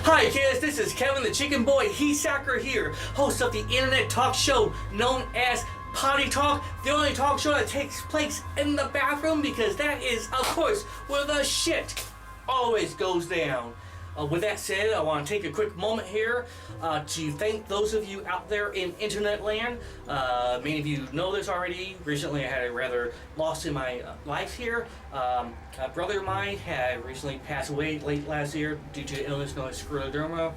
Hi kids, this is Kevin the Chicken Boy Hesacker here, host of the internet talk show known as Potty Talk, the only talk show that takes place in the bathroom because that is, of course, where the shit always goes down. With that said, I want to take a quick moment here to thank those of you out there in internet land. Many of you know this already. Recently I had a rather loss in my life here. A brother of mine had recently passed away late last year due to illness known as scleroderma.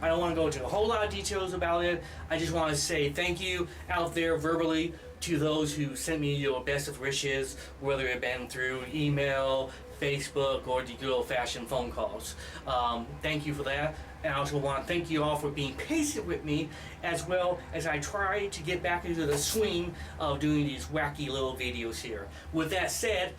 I don't want to go into a whole lot of details about it. I just want to say thank you out there verbally to those who sent me your best of wishes, whether it been through email, Facebook, or the good old-fashioned phone calls. Thank you for that. And I also want to thank you all for being patient with me as well as I try to get back into the swing of doing these wacky little videos here. With that said,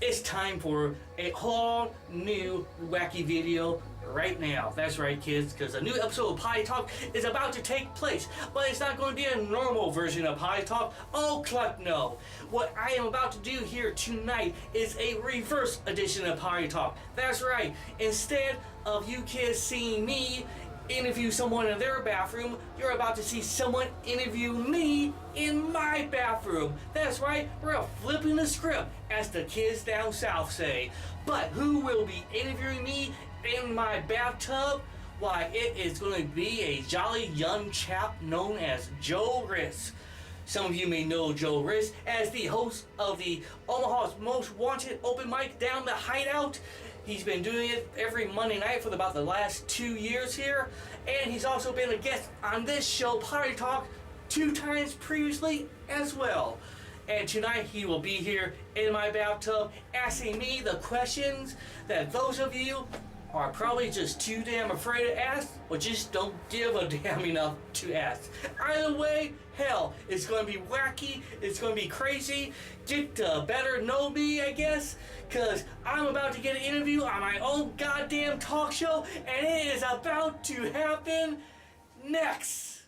it's time for a whole new wacky video right now. That's right, kids, because a new episode of Potty Talk is about to take place, but it's not going to be a normal version of Potty Talk. Oh, cluck no. What I am about to do here tonight is a reverse edition of Potty Talk. That's right. Instead of you kids seeing me interview someone in their bathroom, you're about to see someone interview me in my bathroom. That's right, we're flipping the script, as the kids down south say. But who will be interviewing me in my bathtub? Why, it is going to be a jolly young chap known as Joe Riss. Some of you may know Joe Riss as the host of the Omaha's Most Wanted open mic down the Hideout. He's been doing it every Monday night for about the last 2 years here, and he's also been a guest on this show, Potty Talk, 2 times previously as well. And tonight he will be here in my bathtub asking me the questions that those of you are probably just too damn afraid to ask, or just don't give a damn enough to ask. Either way, hell, it's going to be wacky, it's going to be crazy. Get to better know me, I guess, because I'm about to get an interview on my own goddamn talk show, and it is about to happen next.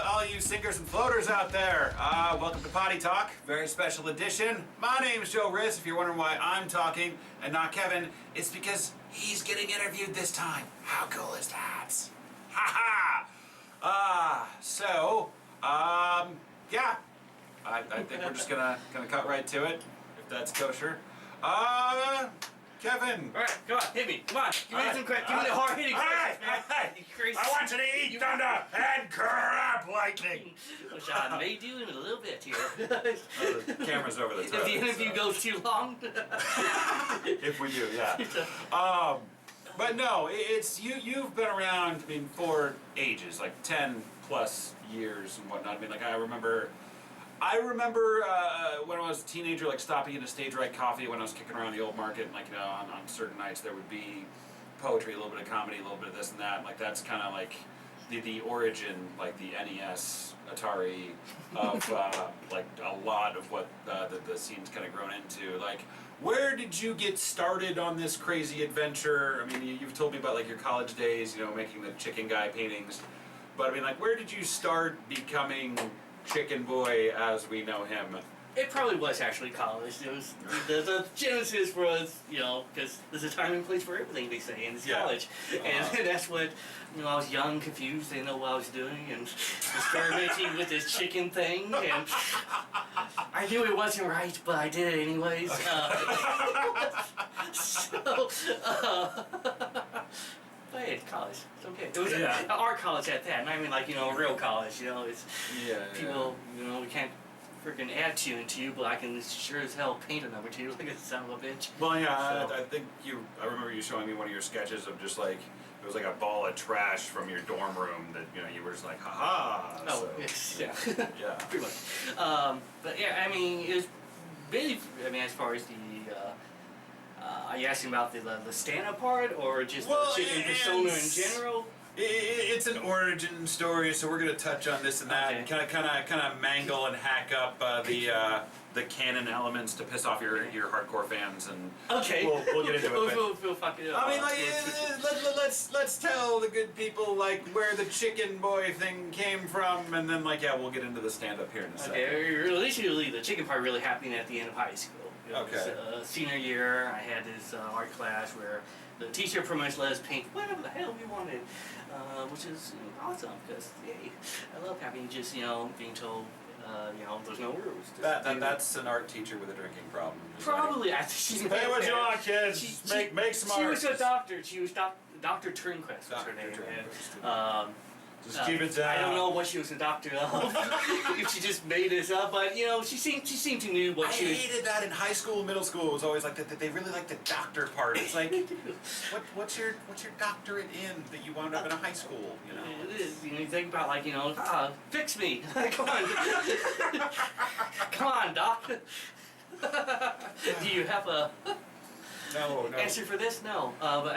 All you sinkers and floaters out there, welcome to Potty Talk, very special edition. My name is Joe Riss. If you're wondering why I'm talking and not Kevin, it's because he's getting interviewed this time. How cool is that? Ha ha! Yeah, I think we're just gonna cut right to it, if that's kosher. Kevin. All right, come on, hit me. Come on, give me some credit. Give me the hard hitting credit, man. You crazy. I want you to eat thunder and crab lightning. Which I may do in a little bit here. The camera's over the top. If the interview goes too long. If we do, yeah. But no, it's you've been around, I mean, for ages, like 10 plus years and whatnot. I mean, like I remember when I was a teenager, like stopping in a Stage Right Coffee when I was kicking around the old market, and like, you know, on certain nights there would be poetry, a little bit of comedy, a little bit of this and that. And, like that's kind of like the origin, like the NES, Atari, of like a lot of what the scene's kind of grown into. Like, where did you get started on this crazy adventure? I mean, you've told me about like your college days, you know, making the chicken guy paintings. But I mean, like, where did you start becoming Chicken Boy as we know him? It probably was actually college. It was the genesis was, you know, because there's a time and place for everything they say, and it's college. And that's what, you know, I was young, confused, didn't know what I was doing, and experimenting with this chicken thing, and I knew it wasn't right, but I did it anyways. But hey, college, it's okay. It was an art college at that, and I mean like, you know, a real college, you know, it's people, you know, we can't freaking add 2 and 2, but I can sure as hell paint a number 2 like a son of a bitch. Well, yeah, so. I think I remember you showing me one of your sketches of just like, it was like a ball of trash from your dorm room that, you know, you were just like, haha. Oh, so, yes, yeah. Yeah. Pretty much. But yeah, I mean, it was really, I mean, as far as the, are you asking about the stand-up part, or just the chicken persona in general? It's an origin story, so we're gonna touch on this and that, Okay. and kind of mangle and hack up the canon elements to piss off your hardcore fans, and Okay. we'll get into it. But, We'll fucking. I mean, like, let's tell the good people like where the chicken boy thing came from, and then like we'll get into the stand up here in a second. Okay, really, the chicken part really happening at the end of high school. It was, Okay. Senior year, I had this art class where the teacher pretty much let us paint whatever the hell we wanted, which is awesome because yay, I love having just being told there's no rules. That's an art teacher with a drinking problem. Just Probably, I think she's Hey, what you want, kids? Make some art. She was a doctor. She was Dr. Turnquist was her Dr. name. Turnquist. And, Just keep it down. I don't know what she was a doctor of. If she just made this up, but she seemed to knew what she was. I hated that in high school, middle school. It was always like that. They really like the doctor part. It's like, what's your doctorate in that you wound up in a high school? You know. It is. You think about fix me. Come on, come on, doc. Do you have a No. answer for this? No. But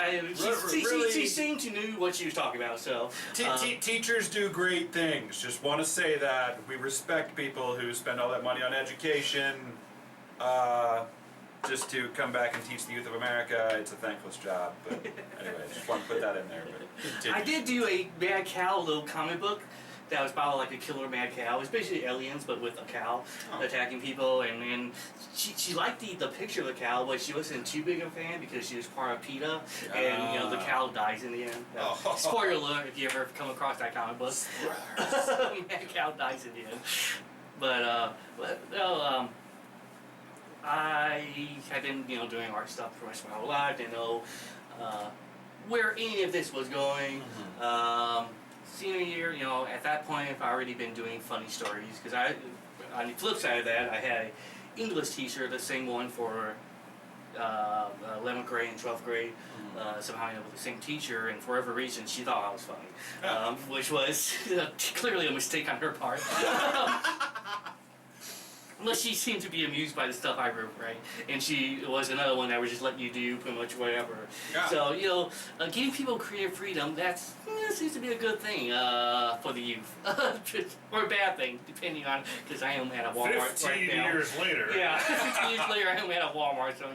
she seemed to knew what she was talking about. So Teachers do great things. Just want to say that we respect people who spend all that money on education. Just to come back and teach the youth of America, it's a thankless job. But anyway, just want to put that in there. But continue. I did do a Mad Cow little comic book that was about like a killer mad cow. It was basically aliens, but with a cow attacking people. And she liked the picture of the cow, but she wasn't too big a fan because she was part of PETA, and the cow dies in the end. Spoiler alert if you ever come across that comic book. Mad cow dies in the end. But I had been doing art stuff for my whole life. Didn't know where any of this was going. Senior year, at that point, I've already been doing funny stories because on the flip side of that, I had an English teacher, the same one for 11th grade and 12th grade. Somehow I ended up with the same teacher, and for whatever reason, she thought I was funny, which was clearly a mistake on her part. Unless she seemed to be amused by the stuff I wrote, right? And she was another one that would just let you do pretty much whatever. Yeah. So, giving people creative freedom, that seems to be a good thing for the youth. Or a bad thing, depending on, because I am at a Walmart 15 right now. years later. Yeah, 15 years later I am at a Walmart, so,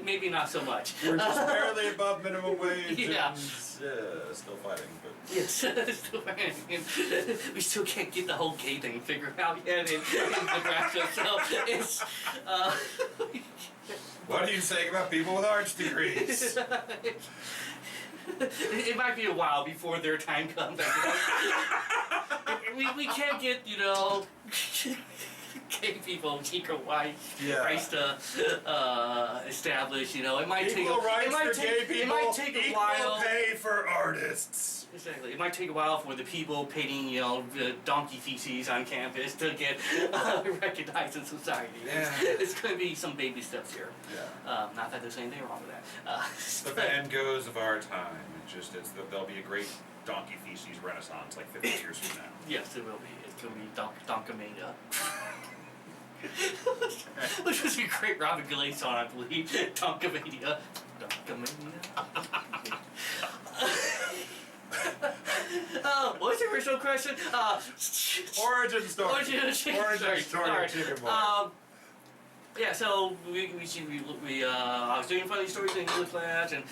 maybe not so much. We're just barely above minimum wage. Yeah. And, still fighting, but. Yes, still fighting. We still can't get the whole gay thing figured out yet in Nebraska, so it's, What do you say about people with arts degrees? It might be a while before their time comes. We can't get, gay people, equal rights, rights to establish. It might take Equal rights it might for take, gay people. It might take a while. Equal pay for artists. Exactly. It might take a while for the people painting, donkey feces on campus to get recognized in society. Yeah. It's going to be some baby steps here. Yeah. Not that there's anything wrong with that. The Van Goghs of our time. There'll be a great donkey feces renaissance like 50 years from now. Yes, it will be. It's going to be Donkamania. Which was a great Robin Gillespie song, I believe. Donkamania. Donkamania. What was the original question? Origin story. Origin story of Chicken Boy. Yeah, so I was doing funny stories in English class, and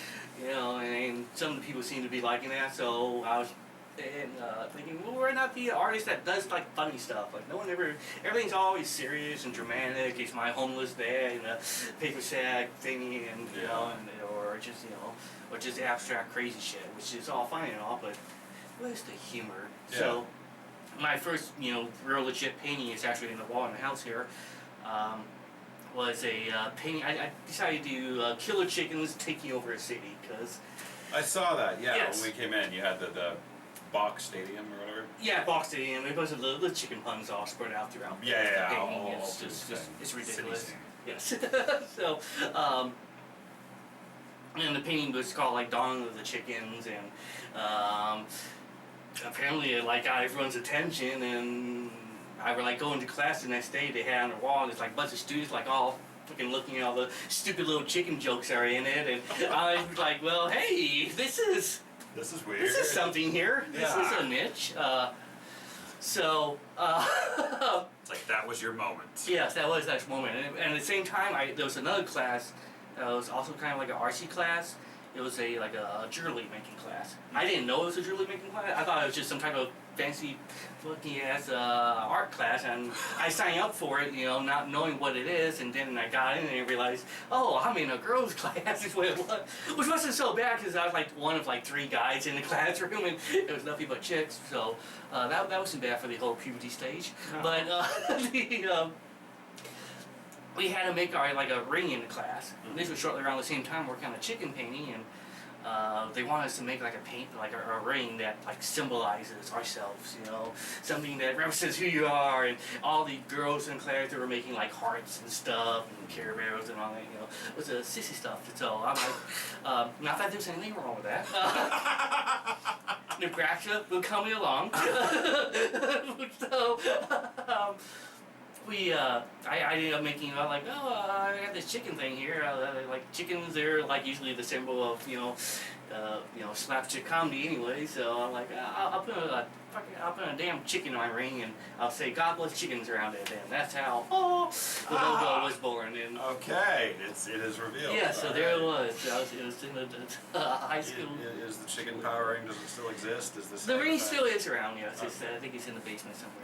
and some of the people seemed to be liking that. So I was thinking, well, we're not the artist that does like funny stuff. Like no one ever. Everything's always serious and dramatic. It's my homeless dad and a paper sack thingy, and or just abstract crazy shit, which is all fine and all, but where's the humor? Yeah. So my first real legit painting is actually in the wall in the house here. Was a painting. I decided to do killer chickens taking over a city because. I saw that. Yeah. Yes. When we came in, you had the box stadium or whatever. Yeah, box stadium. It was the chicken puns all spread out throughout. Yeah. The painting. All It's ridiculous. City Yes. So, and the painting was called like Dawn of the Chickens, and apparently it got everyone's attention, and I were going to class the next day. They had on the wall, there's a bunch of students all fucking looking at all the stupid little chicken jokes that are in it, and I was like, well, hey, this is This is weird. this is something here. Yeah. This is a niche. So, It's like that was your moment. yes, that was that moment. And at the same time, there was another class that was also kind of like an RC class. It was like a jewelry making class. I didn't know it was a jewelry making class. I thought it was just some type of fancy fucking ass art class, and I signed up for it, you know, not knowing what it is, and then I got in and I realized, oh, I'm in a girls' class is what it was. Which wasn't so bad because I was like one of like 3 guys in the classroom, and there was nothing but chicks, so that wasn't bad for the whole puberty stage. No. But we had to make our like a ring in the class. And this was shortly around the same time working on the chicken painting, and they wanted us to make like a ring that like symbolizes ourselves, you know, something that represents who you are. And all the girls in class, they were making like hearts and stuff and Care Bears and all that, you know. It was sissy stuff. So I'm like, not that there's anything wrong with that. Nebraska will coming along. So. I ended up making like, I got this chicken thing here. Like chickens, they're like usually the symbol of slapstick comedy anyway. So I'm like, I'll put a damn chicken in my ring, and I'll say God bless chickens around it, and that's how the logo was born. And okay, it is revealed. yeah, so there it was. It was in the high school. Is the chicken power ring? Does it still exist? Is this The ring still is around, yes. It's, I think it's in the basement somewhere.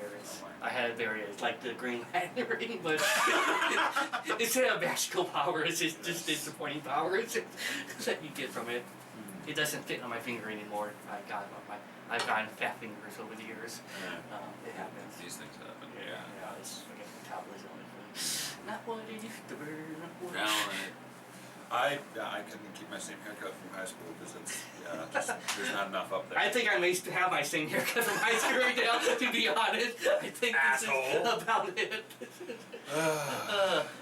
I had various, like the Green Lantern ring, but instead of magical power, it's just disappointing powers that you get from it. It doesn't fit on my finger anymore. I've gotten fat fingers over the years. Yeah. It happens. These things happen. Yeah, it's again metabolism. Not what it used to be. Not what it I couldn't keep my same haircut from high school because just there's not enough up there. I think I may have my same haircut from high school right now, to be honest. I think this is about it.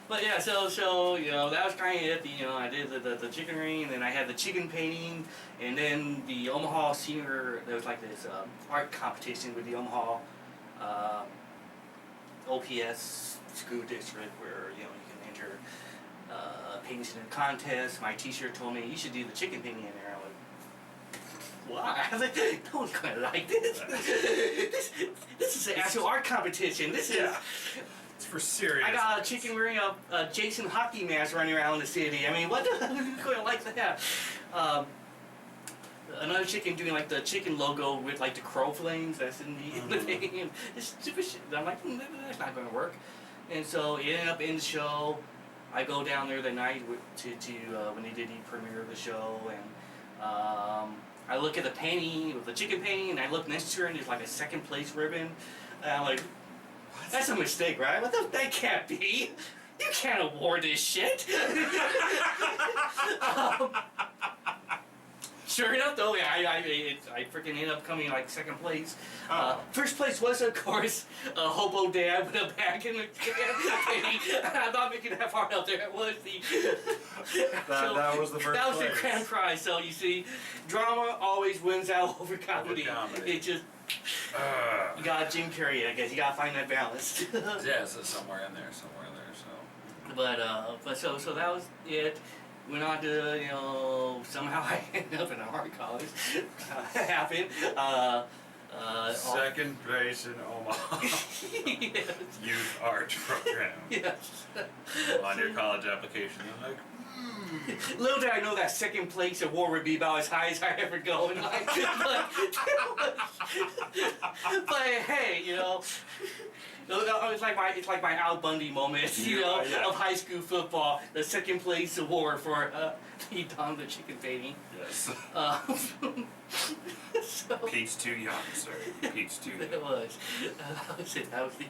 But yeah, so you know, that was kind of it. You know, I did the chicken ring, and then I had the chicken painting, and then the Omaha Senior, there was like this art competition with the Omaha OPS school district where, you know, you can enter paintings in a contest. My teacher told me, you should do the chicken painting in there. I'm like, why? I was like, no one's gonna like this. This is an actual art competition. This is. It's for serious. I got a chicken wearing a Jason hockey mask running around the city. I mean, what the hell are you going to like that? Another chicken doing like the chicken logo with like the crow flames. That's in the thing. And this stupid shit. I'm like, that's not going to work. And so it ended up in the show. I go down there the night to when they did the premiere of the show, and I look at the painting, the chicken painting, and I look next to her, and there's like a second place ribbon. And I'm like, that's a mistake, right? That can't be. You can't award this shit. Sure enough, though, I freaking ended up coming like second place. First place was, of course, a hobo dad with a bag in the I'm not making that part up there. It was that was the first That was place. the grand prize. So you see, drama always wins out over comedy. It just. You got Jim Carrey, I guess. You gotta find that balance. Yeah, so somewhere in there. So. But so that was it. Went on to, you know, somehow I ended up in a art college. It happened. Second place in Omaha. Yes. Youth art program. Yes. On your college application, you're like, Little did I know that second place award would be about as high as I ever go in life. But hey, you know, it's like my Al Bundy moment, you know, of high school football. The second place award for he donned the chicken painting. yes. So, Pete's too young, sir. Pete's too young. it was. That was it. That was the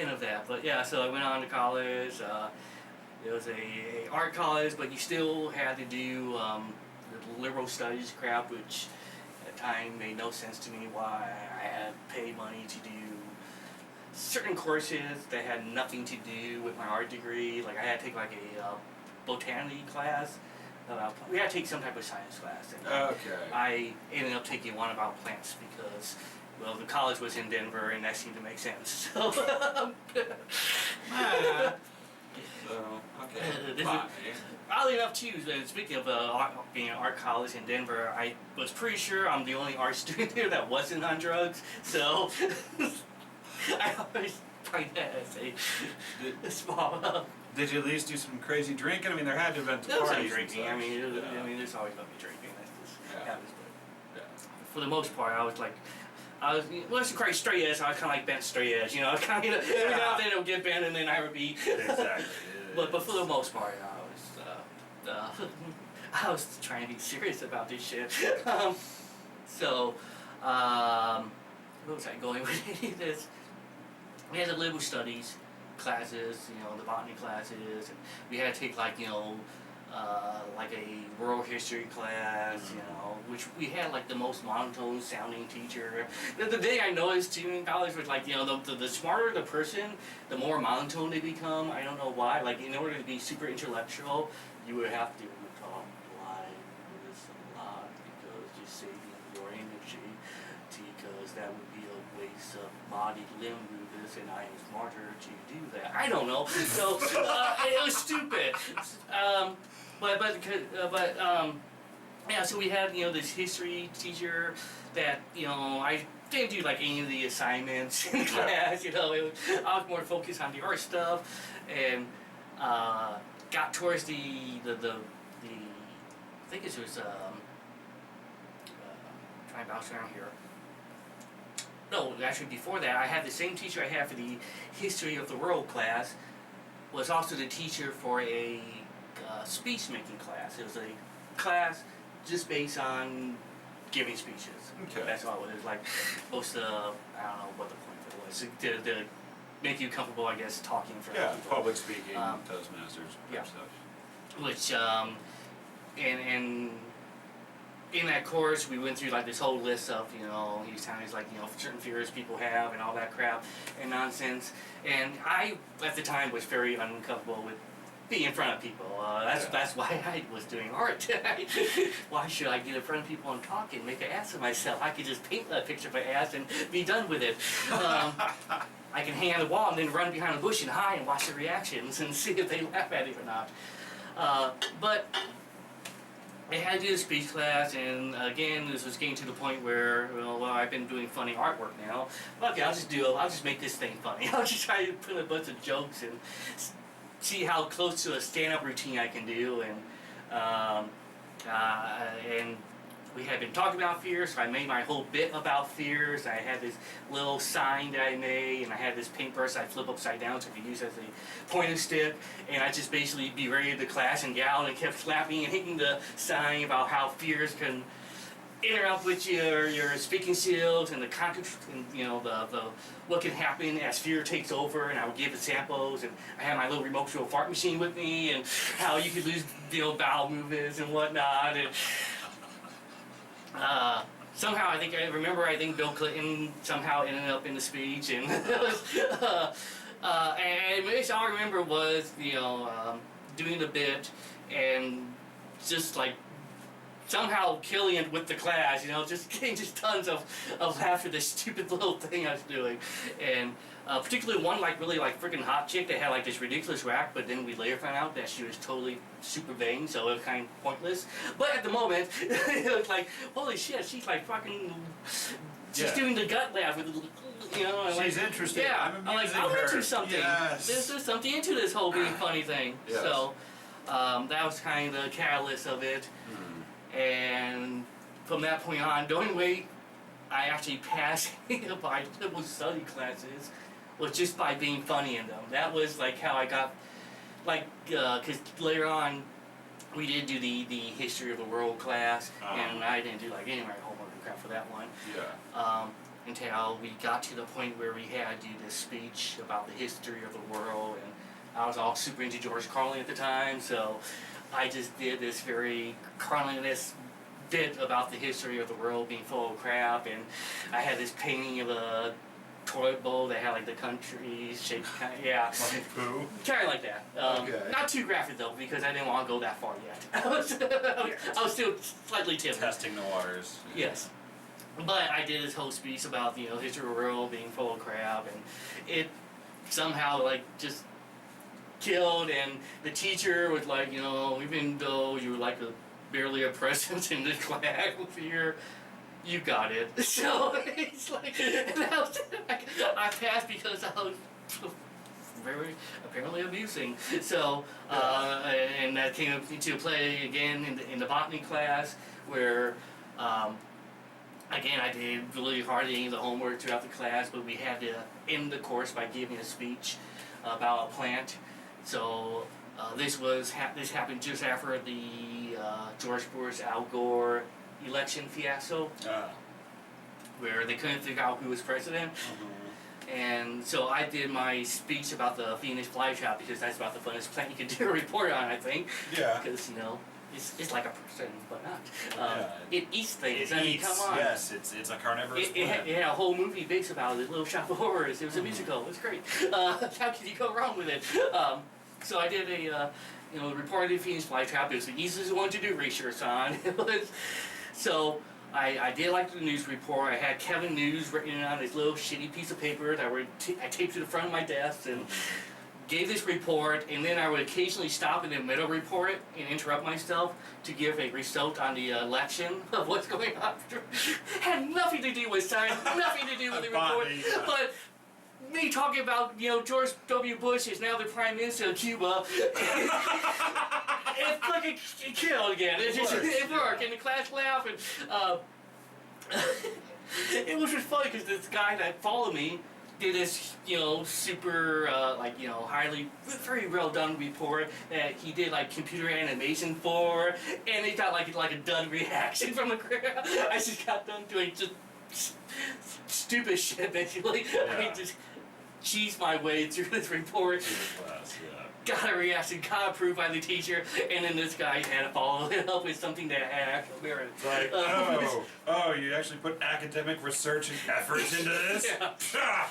end of that. But yeah, so I went on to college. It was a art college, but you still had to do the liberal studies crap, which at the time made no sense to me. Why I had to pay money to do certain courses that had nothing to do with my art degree. Like I had to take like a botany class. We had to take some type of science class. And Okay. I ended up taking one about plants because, well, the college was in Denver, and that seemed to make sense. So, So, okay. This is- Fine. Oddly enough, too, speaking of being at art college in Denver, I was pretty sure I'm the only art student here that wasn't on drugs. So I always find that as a small. Did you at least do some crazy drinking? I mean, there had to have been There was some parties and drinking. such. I mean, Yeah. there's always gonna be drinking. That's just Yeah. happens. But Yeah. for the most part, I was wasn't quite straight edge. I was kind of like bent straight edge. You know, kind of every now and then it would get bent, and then I would be. Exactly. But for the most part, I was trying to be serious about this shit. So, where was I going with any of this? We had the liberal studies classes, the botany classes, and we had to take like like a world history class, which we had like the most monotone sounding teacher. The thing I noticed too in college was like, the smarter the person, the more monotone they become. I don't know why. Like in order to be super intellectual, you would have to talk like this a lot because you're saving your energy, because that would be a waste of body limb movements, and I am smarter to do that. I don't know. So it was stupid. Yeah, so we had, this history teacher that, I didn't do like any of the assignments in class, I was more focused on the art stuff, and got towards the I think it was, trying to bounce around here. No, actually before that, I had the same teacher I had for the history of the world class, was also the teacher for a speech making class. It was a class just based on giving speeches. Okay. That's all it was like. Most I don't know what the point of it was. To make you comfortable, I guess, talking for Yeah, people. public speaking, Toastmasters, yeah. stuff. Which and in that course we went through like this whole list of he was telling us like certain fears people have and all that crap and nonsense, and I at the time was very uncomfortable with being in front of people. That's why I was doing art. Why should I get in front of people and talk and make an ass of myself? I could just paint that picture of my ass and be done with it. I can hang on the wall and then run behind a bush and hide and watch the reactions and see if they laugh at it or not. But I had to do a speech class, and again, this was getting to the point where, I've been doing funny artwork now. Okay, I'll just make this thing funny. I'll just try to put a bunch of jokes and see how close to a stand-up routine I can do, and we had been talking about fears, so I made my whole bit about fears. I had this little sign that I made, and I had this paintbrush I flip upside down so I could use as a pointing stick, and I just basically berated the class and gal and kept slapping and hitting the sign about how fears can interrupt with your speaking skills and the what can happen as fear takes over, and I would give examples, and I had my little remote control fart machine with me, and how you could lose bowel movements and whatnot, and somehow I think Bill Clinton somehow ended up in the speech, and and all I remember was doing the bit and just like somehow killing it with the class, just getting just tons of laughter at this stupid little thing I was doing, and particularly one really freaking hot chick that had like this ridiculous rack, but then we later found out that she was totally super vain, so it was kind of pointless. But at the moment, it was like, holy shit, she's like fucking, she's doing the gut laugh with, She's interesting. Yeah, I'm like, I'm into something. Yes. There's something into this whole being funny thing. Yes. So that was kind of the catalyst of it. And from that point on, the only way I actually passed by liberal study classes was just by being funny in them. That was like how I got, because later on we did do the history of the world class, and I didn't do like any of my homework and crap for that one. Yeah. Until we got to the point where we had to do this speech about the history of the world, and I was all super into George Carlin at the time, so I just did this very Carlin-esque bit about the history of the world being full of crap, and I had this painting of a toilet bowl that had like the countries shaped kind of, Like poo? kind of like that. Okay. Not too graphic though, because I didn't want to go that far yet. I was still slightly timid. Testing the waters. Yes. But I did this whole speech about history of the world being full of crap, and it somehow just killed, and the teacher was like, you know, even though you were like barely a presence in this class here, you got it. So it's like, and I was like, I passed because I was very apparently amusing. So and that came into play again in the botany class where. Again, I did really hardly the homework throughout the class, but we had to end the course by giving a speech about a plant. So this happened just after the George Bush Al Gore election fiasco, where they couldn't figure out who was president. And so I did my speech about the Phoenix flytrap because that's about the funnest plant you can do a report on, I think. Yeah. Because, you know, it's like a person, but not. It eats things. It I mean, eats, come on. yes, it's a carnivorous plant. It had a whole movie based about it, Little Shop of Horrors. It was a musical. It was great. How could you go wrong with it? So I did a report on the Phoenix flytrap. It was the easiest one to do research on. So I did like the news report. I had Kevin News written on this little shitty piece of paper that I taped to the front of my desk and gave this report, and then I would occasionally stop in the middle report and interrupt myself to give a result on the election of what's going on. Had nothing to do with science, nothing to do with the report, but me talking about, you know, George W. Bush is now the Prime Minister of Cuba. It fucking killed again. It worked, and the class laughed, and it was just funny because this guy that followed me did this, you know, super, highly, very well done report that he did like computer animation for, and it got like a done reaction from the crowd. I just got done doing just stupid shit basically. Yeah. I just cheesed my way through this report. Got a reaction, got approved by the teacher, and then this guy had to follow it up with something that had actual merit. Like, you actually put academic research and effort into this? Yeah.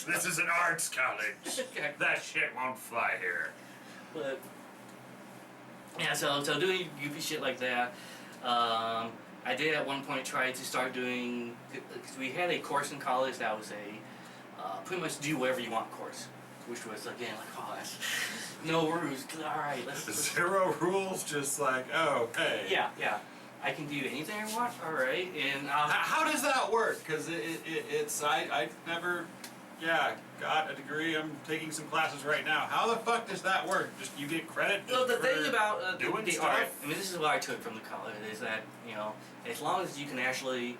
This is an arts college. That shit won't fly here. But yeah, so doing goofy shit like that. I did at one point try to start doing, because we had a course in college that was a pretty much do whatever you want course, which was again like, oh, that's no rules. All right, let's Zero rules, just like, oh, hey. Yeah. I can do anything I want. All right, and How does that work? Because I never, got a degree. I'm taking some classes right now. How the fuck does that work? Just you get credit? well, the for thing about doing the stuff? art, I mean, this is what I took from the college is that, you know, as long as you can actually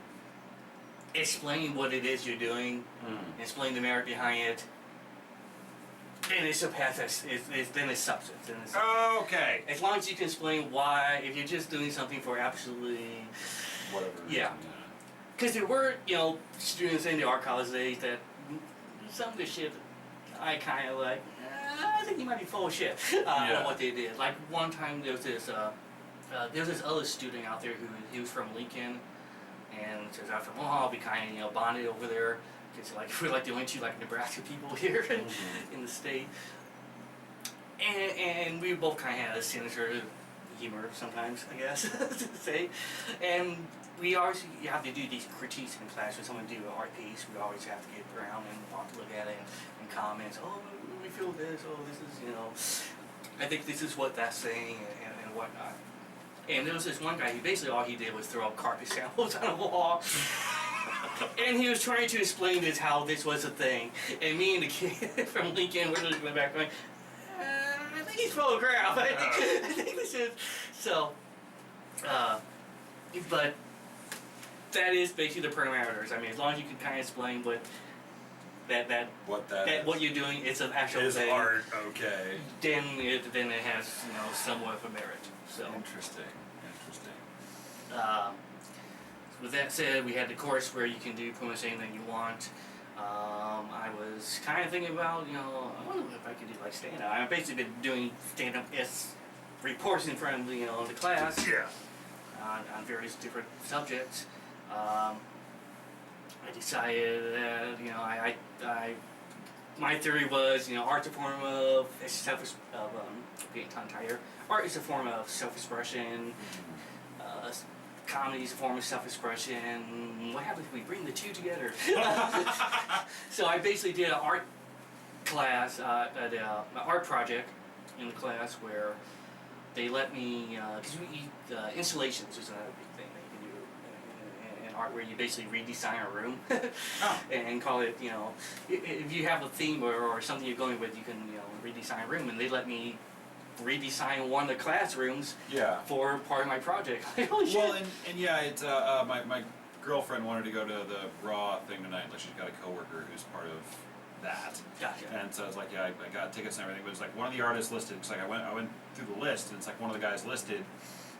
explain what it is you're doing, explain the merit behind it, then it's a path then it's substance. And it's Okay. as long as you can explain why, if you're just doing something for absolutely, Whatever. Yeah. because there were, you know, students in the art college days that some of the shit I kind of like, I think you might be full of shit on what they did. Like one time there was this other student out there he was from Lincoln, and says I'm from Omaha, we kind of, you know, bonded over there. Cause like we're like the only two like Nebraska people here in the state, and we both kind of had a sinister humor sometimes, I guess to say, and we always have to do these critiques in class when someone do an art piece. We always have to get around and want to look at it and comments. Oh, we feel this. Oh, this is, you know, I think this is what that's saying and whatnot. And there was this one guy. He basically all he did was throw up carpet samples on a wall. And he was trying to explain this, how this was a thing. And me and the kid from Lincoln were looking back going, I think he's full of crap. I think this is... So, but that is basically the parameters. I mean, as long as you can kind of explain what what you're doing, it's an actual is thing. art, okay. Then it has, you know, somewhat of a merit. So. Interesting. With that said, we had the course where you can do pretty much anything you want. I was kind of thinking about, you know, I wonder if I could do like stand-up. I've basically been doing stand-up reports in front of, you know, the class. Yeah. On various different subjects. I decided that, you know, my theory was, you know, art's a form of being tongue-tied. Art is a form of self-expression. Comedy is a form of self-expression. What happens if we bring the two together? So I basically did an art class, an art project in the class where they let me, because installations is another big thing that you can do in art, where you basically redesign a room and call it, if you have a theme or something you're going with, you can, redesign a room, and they let me redesign one of the classrooms for part of my project. Holy shit. Well, and yeah, it's my girlfriend wanted to go to the Raw thing tonight. Like, she's got a coworker who's part of that. Gotcha. And so I was like, yeah, I got tickets and everything. But it's like one of the artists listed. It's like I went through the list, and it's like one of the guys listed.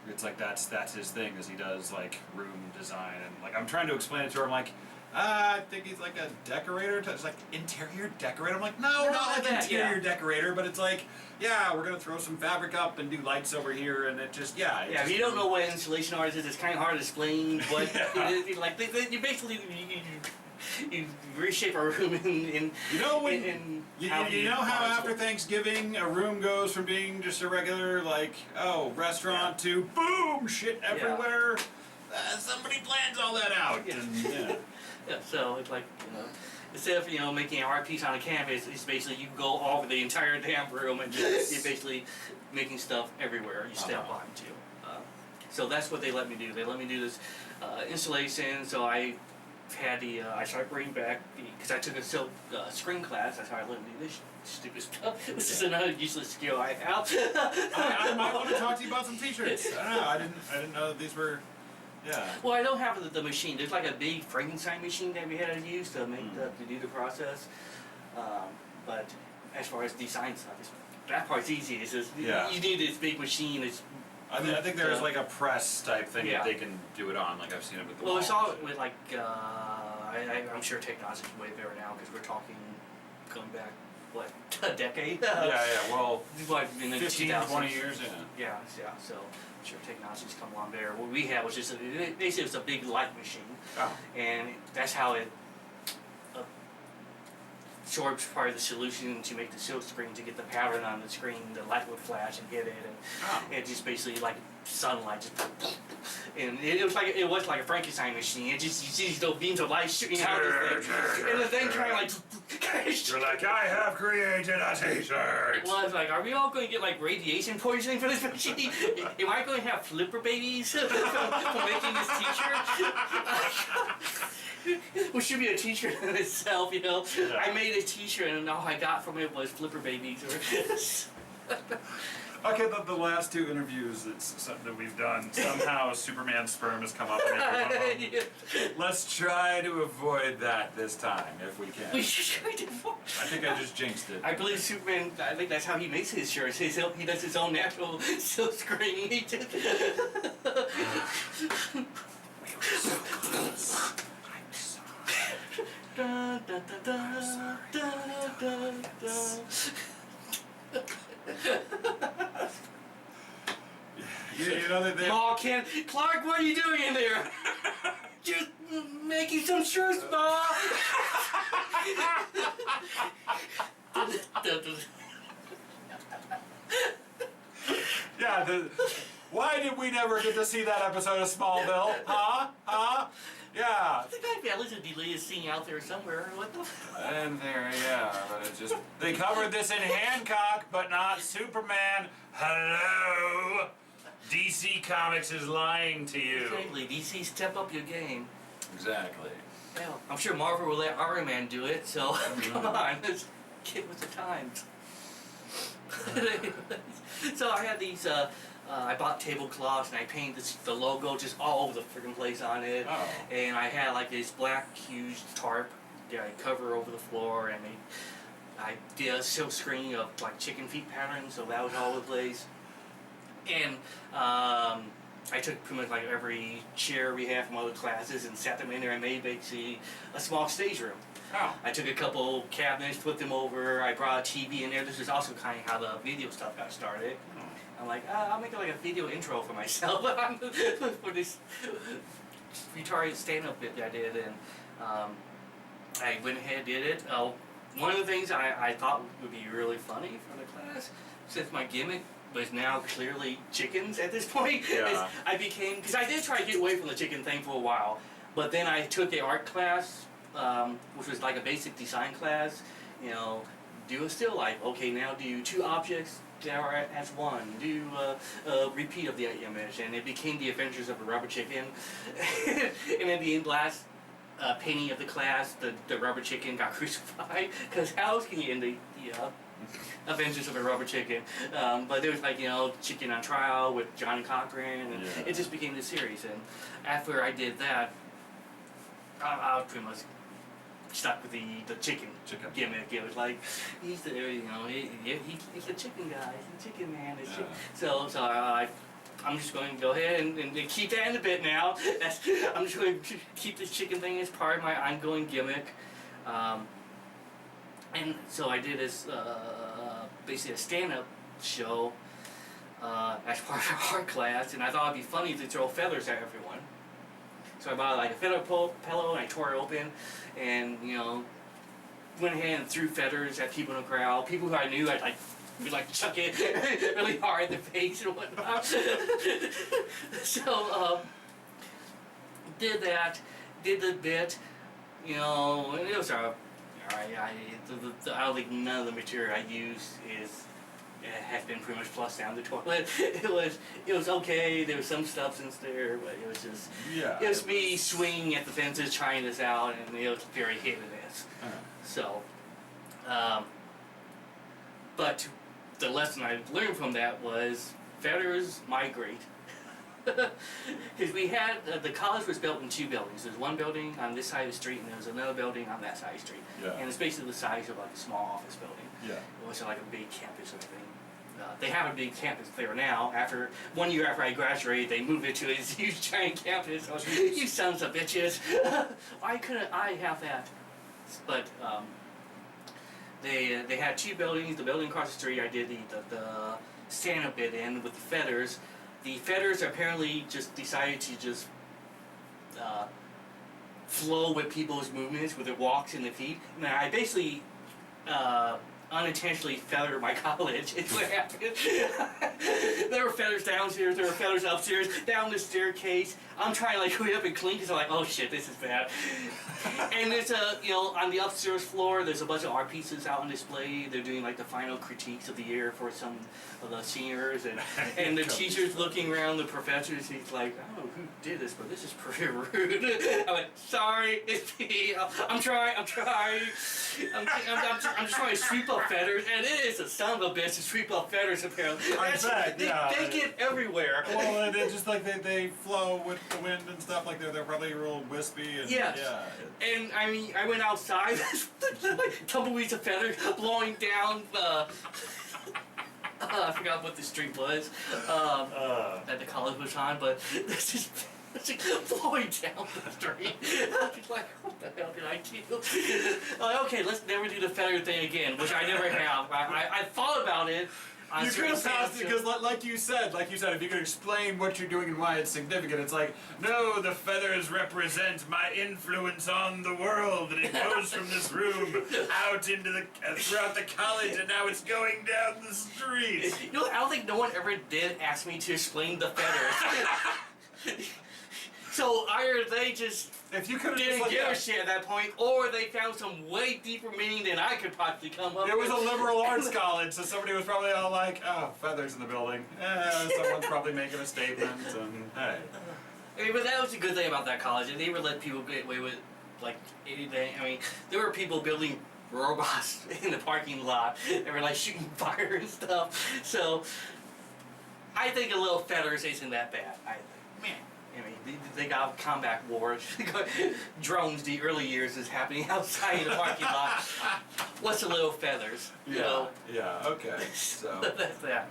It's like that's his thing, is he does like room design, and like I'm trying to explain it to her. I'm like, I think he's like a decorator. It's like interior decorator. I'm like, no, not like interior decorator, but it's like, yeah, we're gonna throw some fabric up and do lights over here, and it just if you don't know what installation art is, it's kind of hard to explain what it is. Like you basically you reshape a room in you know when in you know how after Thanksgiving a room goes from being just a regular like restaurant to boom shit everywhere. Somebody plans all that out. And, so it's like instead of making an art piece on a canvas, it's basically you go all over the entire damn room and just you're basically making stuff everywhere you step onto. So that's what they let me do. They let me do this installation. So I had I started bringing back because I took a silk screen class. That's how I learned to do this stupid stuff. This is another useless skill I have. I might want to talk to you about some t-shirts. I don't know. I didn't know that these were. Yeah. Well, I don't have the machine. There's like a big Frankenstein machine that we had to use to make to do the process. But as far as design stuff, that part's easy. It's just you need this big machine. I think there's like a press type thing that they can do it on. Like I've seen it with the. Well, it's all with like I'm sure technology's way better now because we're talking going back what a decade. Well, like in the 15, 20 years. Yeah. So I'm sure technology's come along better. What we had was just basically it was a big light machine, and that's how it absorbs part of the solution to make the silk screen to get the pattern on the screen. The light would flash and hit it, and it just basically like sunlight just. And it was like a Frankenstein machine. It just you see these little beams of light shooting out of the thing, and the thing kind of like. You're like, I have created a t-shirt. Well, I was like, are we all going to get like radiation poisoning for this machine? Am I going to have flipper babies for making this t-shirt? Which should be a t-shirt in itself, I made a t-shirt and all I got from it was flipper babies. Okay, the last two interviews that we've done, somehow Superman's sperm has come up in every one of them. Let's try to avoid that this time, if we can. We should try to avoid. I think I just jinxed it. I believe Superman, I think that's how he makes his shirts. He does his own natural silk screen. We were so close. I'm sorry. Da, da, da, da, da, da. You know that they. Ma, Clark, what are you doing in there? Just making some shirts, Ma. Yeah. Why did we never get to see that episode of Smallville? Huh? Yeah. I think I'd be at least a deleted scene out there somewhere. What the? And there, but it's just they covered this in Hancock, but not Superman. Hello, DC Comics is lying to you. Exactly, DC, step up your game. Exactly. Yeah, I'm sure Marvel will let Iron Man do it. So come on, let's get with the times. So I had these. I bought tablecloths and I painted the logo just all over the freaking place on it. Oh. And I had like this black huge tarp that I cover over the floor, and I did a silk screen of like chicken feet patterns, so that was all over the place. And I took pretty much like every chair we had from other classes and sat them in there and made basically a small stage room. Oh. I took a couple cabinets, put them over, I brought a TV in there. This is also kind of how the video stuff got started. I'm like, I'll make like a video intro for myself for this retarded stand-up bit that I did, and I went ahead and did it. One of the things I thought would be really funny for the class, since my gimmick was now clearly chickens at this point, is I became, because I did try to get away from the chicken thing for a while, but then I took an art class, which was like a basic design class, do a still life. Okay, now do 2 objects that are as one. Do a repeat of the image, and it became the Adventures of a Rubber Chicken. And at the end, last painting of the class, the rubber chicken got crucified because how else can you end the Adventures of a Rubber Chicken? But there was like, you know, Chicken on Trial with Johnny Cochran, and it just became the series. And after I did that, I was pretty much stuck with the chicken gimmick. It was like he's the, you know, he's the chicken guy, he's the chicken man. So I'm just going to go ahead and keep that in the bit now. I'm just going to keep this chicken thing as part of my ongoing gimmick. And so I did this basically a stand-up show as part of our art class, and I thought it'd be funny to throw feathers at everyone. So I bought like a feather pillow and I tore it open, and you know, went ahead and threw feathers at people in the crowd. People who I knew, I'd like chuck it really hard in the face and whatnot. So did that, did the bit, you know, and it was alright. I don't think none of the material I used has been pretty much flushed down the toilet. It was okay. There was some substance there, but it was just it was me swinging at the fences trying this out, and it was very hit and miss. So, but the lesson I learned from that was feathers migrate. Because we had the college was built in 2 buildings. There's one building on this side of the street, and there's another building on that side of the street. And it's basically the size of like a small office building. It wasn't like a big campus or anything. They have a big campus there now. After 1 year after I graduated, they moved it to a huge giant campus. I was like, you sons of bitches! Why couldn't I have that? But they had 2 buildings. The building across the street, I did the stand-up bit in with the feathers. The feathers apparently just decided to just flow with people's movements, with their walks and their feet. And I basically unintentionally feathered my college. Is what happened. There were feathers downstairs, there were feathers upstairs, down the staircase. I'm trying to like hurry up and clean because I'm like, oh shit, this is bad. And there's you know, on the upstairs floor, there's a bunch of art pieces out on display. They're doing like the final critiques of the year for some of the seniors, and the teachers looking around, the professors. He's like, I don't know who did this, but this is pretty rude. I went, sorry, it's me. I'm trying. I'm just trying to sweep up feathers, and it is a son of a bitch to sweep up feathers. Apparently, they get everywhere. Well, they just like they flow with the wind and stuff. Like they're probably real wispy. And, And I mean, I went outside, tumbleweeds of feathers blowing down. I forgot what the street was that the college was on, but this is blowing down the street. I was like, what the hell did I do? Like, okay, let's never do the feather thing again, which I never have. I thought about it. You could have passed it because, like you said, if you could explain what you're doing and why it's significant, it's like, no, the feathers represent my influence on the world, and it goes from this room out into the throughout the college, and now it's going down the street. You know, I don't think no one ever did ask me to explain the feathers. So either they just didn't give a shit at that point, or they found some way deeper meaning than I could possibly come up with. It was a liberal arts college, so somebody was probably all like, oh, feathers in the building. Someone's probably making a statement, and hey. But that was the good thing about that college. They would let people get away with, like, anything. I mean, there were people building robots in the parking lot. They were, like, shooting fire and stuff. So, I think a little feathers isn't that bad. Man. I mean, they got combat wars. Drones, the early years is happening outside in the parking lot. What's a little feathers? You know? Yeah, okay. So that's that.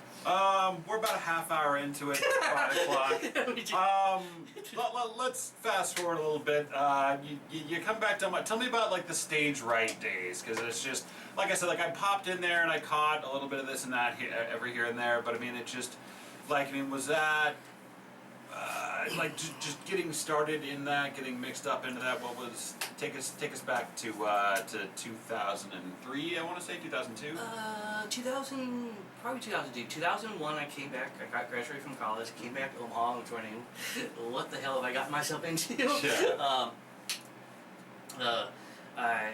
We're about a half hour into it, 5 o'clock. Let's fast forward a little bit. You come back to tell me about like the stage right days, because it's just like I said, like I popped in there and I caught a little bit of this and that every here and there, but I mean it just like was that. Like just getting started in that, getting mixed up into that. What was take us back to 2003? I want to say 2002. 2002. 2001. I came back. I got graduated from college. Came back to Omaha and joining. What the hell have I got myself into? Yeah. I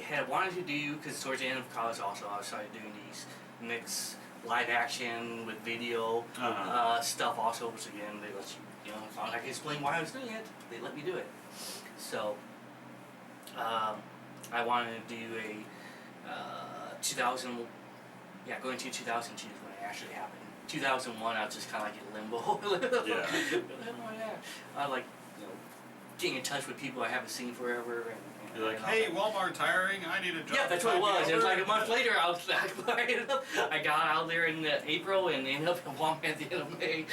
had wanted to do, because towards the end of college also I started doing these mixed live action with video stuff also, which again they let you know, as long as I can explain why I was doing it, they let me do it. So I wanted to do a 2000, going to 2002 is when it actually happened. 2001 I was just kind of like in limbo. Yeah. I like, you know, getting in touch with people I haven't seen forever, and You're like, hey, Walmart's hiring. I need a job. yeah, that's what it was. It was like a month later. I got out there in April and ended up in Walmart at the end of May.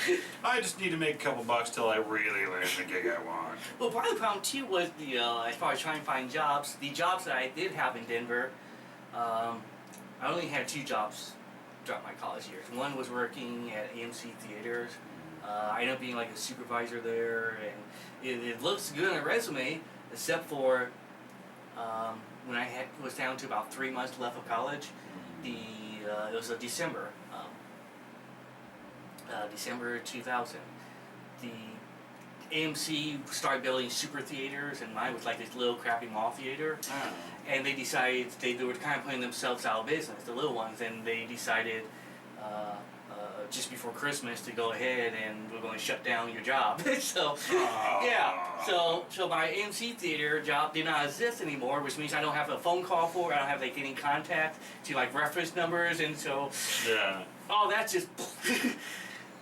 I just need to make a couple bucks till I really land the gig I want. Well, part of the problem too was the as far as trying to find jobs, the jobs that I did have in Denver, I only had 2 jobs throughout my college years. One was working at AMC Theaters. I ended up being like a supervisor there, and it looks good on a resume, except for when I was down to about 3 months left of college. It was December, December 2000. The AMC started building super theaters, and mine was like this little crappy mall theater. Oh. And they decided they were kind of putting themselves out of business, the little ones, and they decided just before Christmas to go ahead and we're going to shut down your job. So so my AMC theater job did not exist anymore, which means I don't have a phone call for it. I don't have like any contact to like reference numbers, and so that's just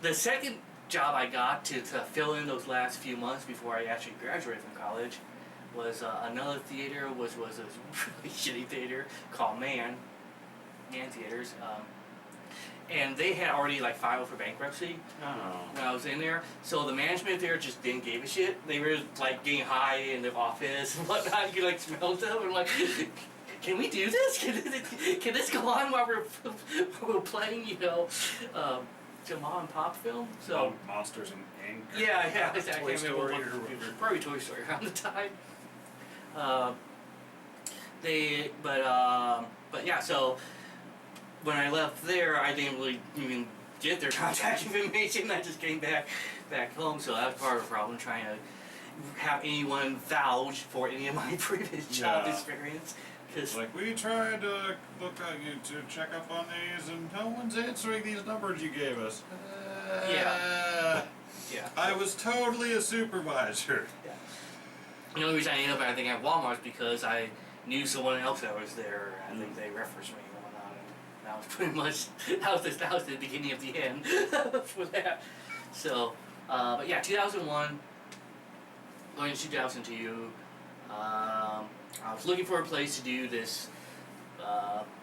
the second job I got to fill in those last few months before I actually graduated from college was another theater, was a really shitty theater called Man Theaters. And they had already like filed for bankruptcy when I was in there. So the management there just didn't give a shit. They were like getting high in their office and whatnot. You could like smell stuff. And I'm like, can we do this? Can this go on while we're playing, you know, some mom and pop film? So Monsters and Inc. Yeah, exactly. Toy Story or probably Toy Story around the time. But yeah, so when I left there, I didn't really even get their contact information. I just came back home, so that was part of the problem, trying to have anyone vouch for any of my previous job experience. Cause like, we tried to look at you to check up on these, and no one's answering these numbers you gave us. Yeah. I was totally a supervisor. Yeah. The only reason I ended up, I think, at Walmart is because I knew someone else that was there. I think they referenced me and whatnot, and that was pretty much that was the beginning of the end for that. So, but yeah, 2001, going to 2002. I was looking for a place to do this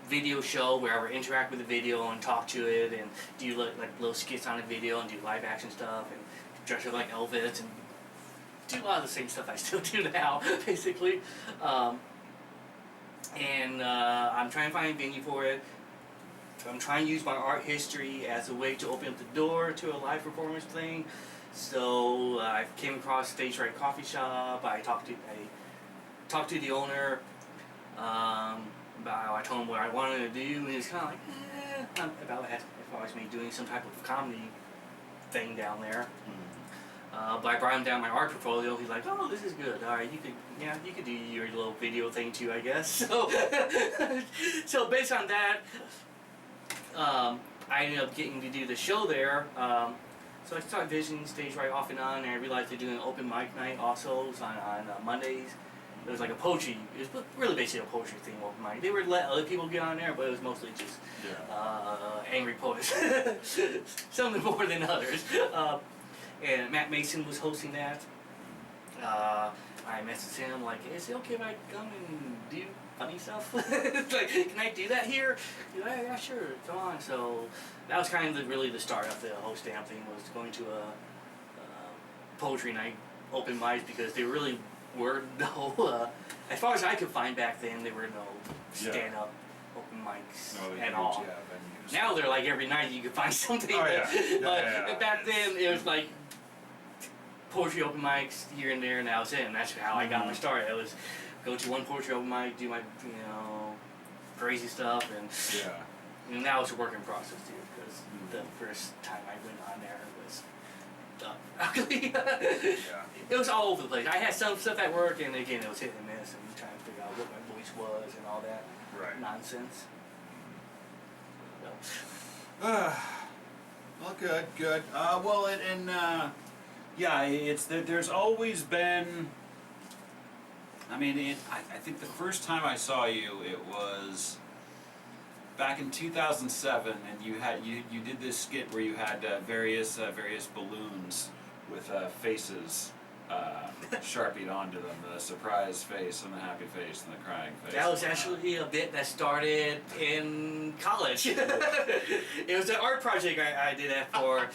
video show where I would interact with the video and talk to it and do like little skits on the video and do live action stuff and dress up like Elvis and do a lot of the same stuff I still do now, basically. And I'm trying to find a venue for it. I'm trying to use my art history as a way to open up the door to a live performance thing. So I came across Stage Right Coffee Shop. I talked to the owner about, I told him what I wanted to do, and he was kind of like, about as far as me doing some type of comedy thing down there. But I brought him down my art portfolio. He's like, oh, this is good. All right, you could do your little video thing too, I guess. So, so based on that, I ended up getting to do the show there. So I started visiting Stage Right off and on, and I realized they're doing an open mic night also. It was on Mondays. It was like a poetry, it was really basically a poetry thing open mic. They would let other people get on there, but it was mostly just angry poets. Some more than others. And Matt Mason was hosting that. I messaged him like, is it okay if I come and do funny stuff? Like, can I do that here? He's like, yeah, sure, come on. So that was kind of really the start of the whole stamp thing, was going to a poetry night open mics, because there really were no, as far as I could find back then, there were no stand-up open mics at all. Now they're like every night you can find something. But back then it was like poetry open mics here and there, and that was it. And that's how I got my start. It was go to one poetry open mic, do my crazy stuff, and now it's a working process too, because the first time I went on there was ugly. It was all over the place. I had some stuff at work, and again it was hit and miss, and trying to figure out what my voice place was and all that Right. nonsense. So, Well, good. Well, yeah, there's always been. I mean, I think the first time I saw you, it was back in 2007, and you did this skit where you had various balloons with faces sharpied onto them, the surprise face and the happy face and the crying face. that was actually a bit that started in college. It was an art project I did that for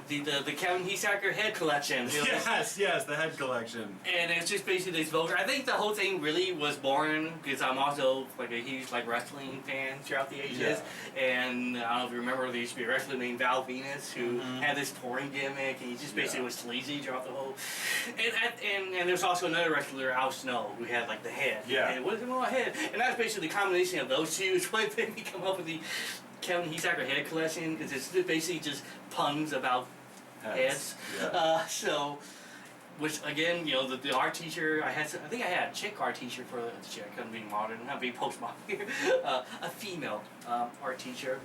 the Kevin Heasacker head collection. It was, Yes, the head collection. and it's just basically this vulgar. I think the whole thing really was born because I'm also like a huge wrestling fan throughout the ages. And I don't know if you remember, there used to be a wrestler named Val Venus who had this touring gimmick, and he just basically was sleazy throughout the whole. And there's also another wrestler, Al Snow, who had the head. Yeah. And what is it on my head? And that's basically the combination of those two is what made me come up with the Kevin Heasacker head collection, because it's basically just puns about heads. Yeah. Which again, the art teacher, I think I had a chick art teacher for the chick. I'm being modern, not being postmodern here. A female art teacher.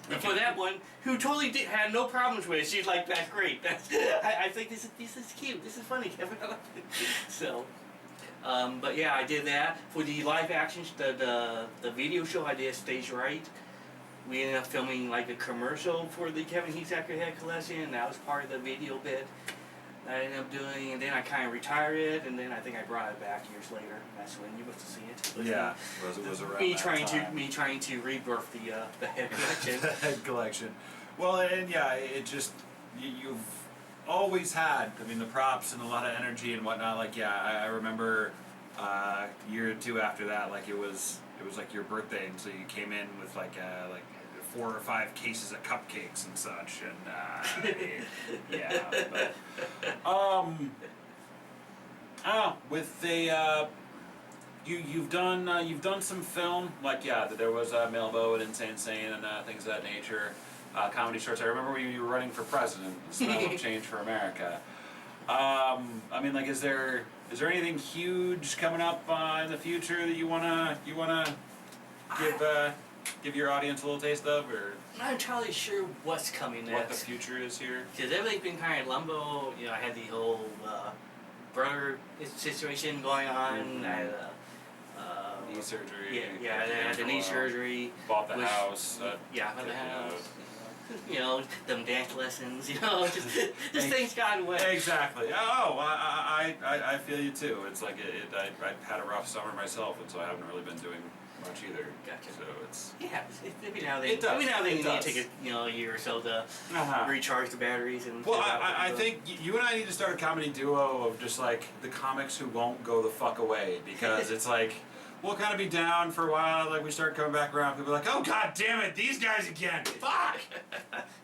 And for that one, who totally had no problems with it, she's like, "That's great. I think this is cute. This is funny, Kevin." So, but yeah, I did that for the live action, the video show I did, Stage Right. We ended up filming a commercial for the Kevin Heasacker head collection, and that was part of the video bit that I ended up doing. And then I kind of retired it, and then I think I brought it back years later. That's when you must have seen it. But Yeah, it was around me that trying time. to rebirth the head collection. The head collection. Well, and yeah, it just you've always had. I mean, the props and a lot of energy and whatnot. I remember a year or two after that. It was your birthday, and so you came in with 4 or 5 cases of cupcakes and such, and yeah. But, with the you've done some film, there was Melbo and Insane and things of that nature, comedy shorts. I remember when you were running for president, the smell of change for America. I mean, is there anything huge coming up in the future that you wanna give your audience a little taste of, or I'm not entirely sure what's coming next. what the future is here? Because everything's been kind of limbo. I had the whole brother situation going on. I had Knee surgery. I had the knee surgery. Bought the house. Bought the house. Them dance lessons. Just things got in the way. Exactly. Oh, I feel you too. It's I had a rough summer myself, and so I haven't really been doing much either. Gotcha. So it's Every now and then. It does. Every now and then It you need does. to take a year or so to recharge the batteries and. Well, I think you and I need to start a comedy duo of just the comics who won't go the fuck away, because it's we'll kind of be down for a while, we start coming back around, people are like, oh god damn it, these guys again, fuck!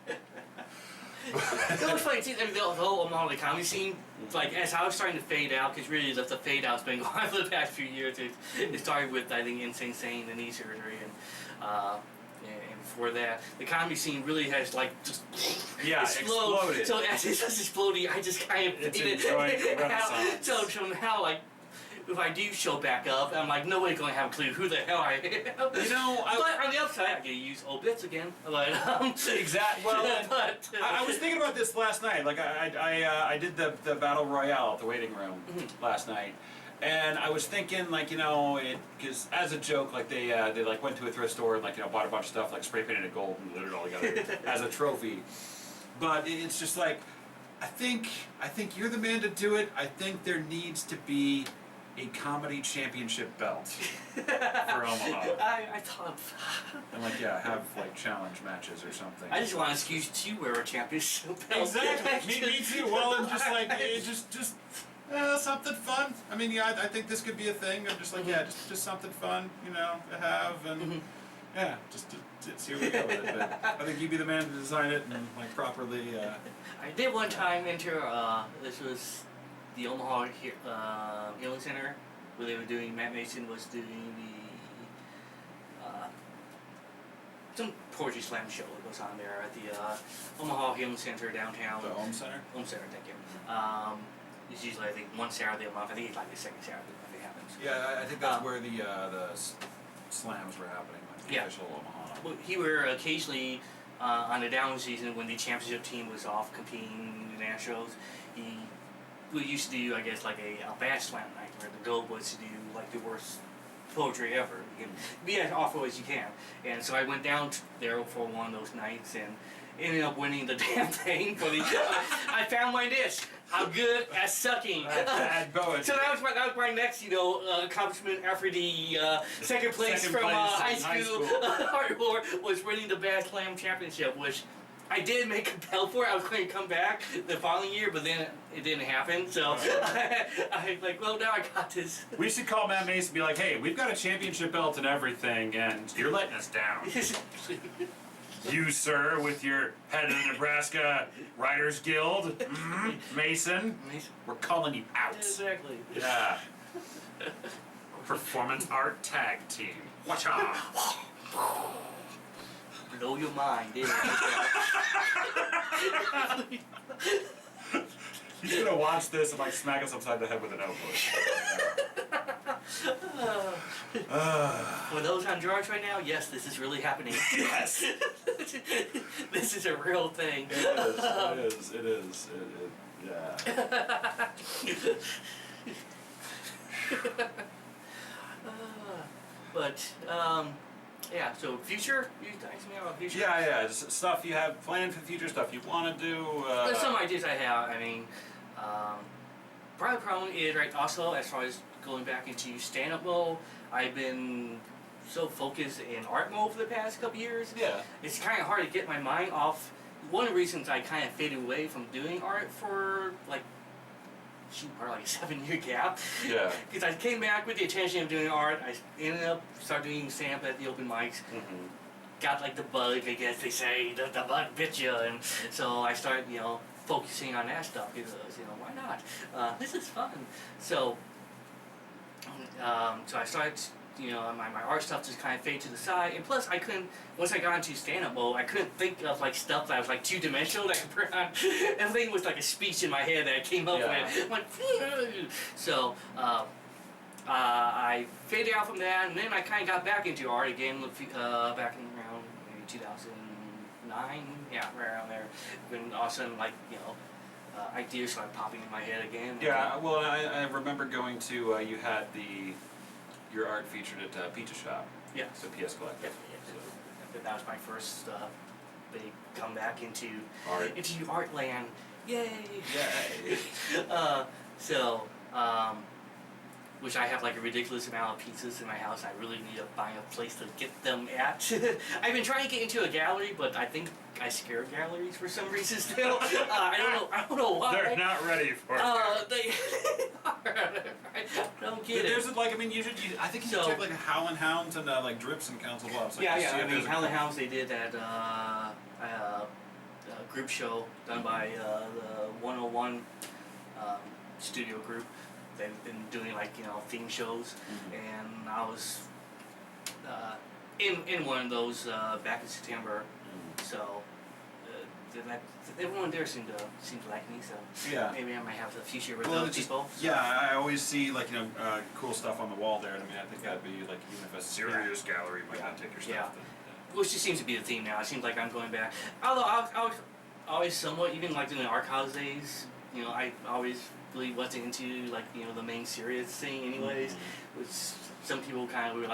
It was funny too. The whole Omaha comedy scene, as I was starting to fade out, because really the fade out's been going on for the past few years. It started with, I think, Insane and knee surgery, and before that, the comedy scene really has just exploded. So as it's just exploding, I just kind of It's faded enjoying the out. renaissance. So now, if I do show back up, I'm nobody's going to have a clue who the hell I am. But on the upside, I get to use old bits again. Exactly. Well, but, I was thinking about this last night. I did the battle royale at the waiting room last night, and I was thinking, because as a joke, they went to a thrift store and bought a bunch of stuff, spray painted it gold and glued it all together as a trophy. But it's just I think you're the man to do it. I think there needs to be a comedy championship belt for Omaha. I thought. And have challenge matches or something. I just want an excuse to wear a championship belt. Exactly. me too. Well, and just something fun. I mean, I think this could be a thing. I'm just something fun, to have, and just to see where we go with it. But I think you'd be the man to design it and properly. I did one time enter. This was the Omaha Healing Center, where they were doing. Matt Mason was doing the some poetry slam show that goes on there at the Omaha Healing Center downtown. The Home Center. Home Center, thank you. It's usually, I think, one Saturday a month. I think it's like the second Saturday a month it happens. Yeah, I think that's where the slams were happening, like the Yeah. official Omaha. Well, he were occasionally on the down season when the championship team was off competing in the nationals. We used to do, I guess, like a bash slam night where the goal was to do like the worst poetry ever. You can be as awful as you can. And so I went down there for one of those nights and ended up winning the damn thing. For the, I found my niche. I'm good at sucking. Bad poetry. So that was my next, accomplishment after the second place from high school art war was winning the Bash Slam Championship, which I did make a bell for it. I was going to come back the following year, but then it didn't happen. So I like, well, now I got this. We should call Matt Mason and be like, hey, we've got a championship belt and everything, and you're letting us down. You, sir, with your head of the Nebraska Writers Guild, Mason, we're calling you out. Exactly. Yeah. Performance art tag team. Watcha! Blow your mind, didn't it? He's gonna watch this and like smack us upside the head with a notebook. For those on drugs right now, yes, this is really happening. Yes. This is a real thing. It is. Yeah. Yeah, so future? You asked me about future? Yeah, just stuff you have planned for the future, stuff you want to do. There's some ideas I have. I mean, probably the problem is, right, also as far as going back into stand-up mode, I've been so focused in art mode for the past couple years. Yeah. It's kind of hard to get my mind off. One of the reasons I kind of faded away from doing art for probably like a 7-year gap. Yeah. Because I came back with the intention of doing art. I ended up starting doing stand-up at the open mics. Mm-hmm. Got like the bug, I guess they say, the bug bit you. And so I started, focusing on that stuff because, why not? This is fun. So I started, my art stuff just kind of faded to the side. And plus, I couldn't, once I got into stand-up mode, I couldn't think of like stuff that was like two-dimensional that I could put on. Everything was like a speech in my head that I came up with. Like, so I faded out from that, and then I kind of got back into art again back in around maybe 2009, right around there. When all of a sudden, ideas started popping in my head again. Yeah, well, I remember going to, you had your art featured at Pizza Shop. Yeah. So PS Collective. Yeah. That was my first big comeback into Art. into Artland. Yay! Yay! Which I have like a ridiculous amount of pizzas in my house. I really need to buy a place to get them at. I've been trying to get into a gallery, but I think I scare galleries for some reason still. I don't know why. They're not ready for it. They are. I don't get it. There's I think you should check like a Howlin' Hounds and like Drips and Council Bluffs. Like, Yeah. I mean, Howlin' Hounds, they did that group show done by the 101 studio group. They've been doing theme shows, and I was in one of those back in September. So everyone there seemed to like me. So maybe I might have the future with those people. So. Yeah, I always see cool stuff on the wall there. And I mean, I think that'd be even if a serious gallery might not take your stuff. Yeah. Then, Which just seems to be the theme now. It seems like I'm going back. Although I was always somewhat, even doing the art college days, I always really wasn't into the main serious thing anyways, which some people kind of were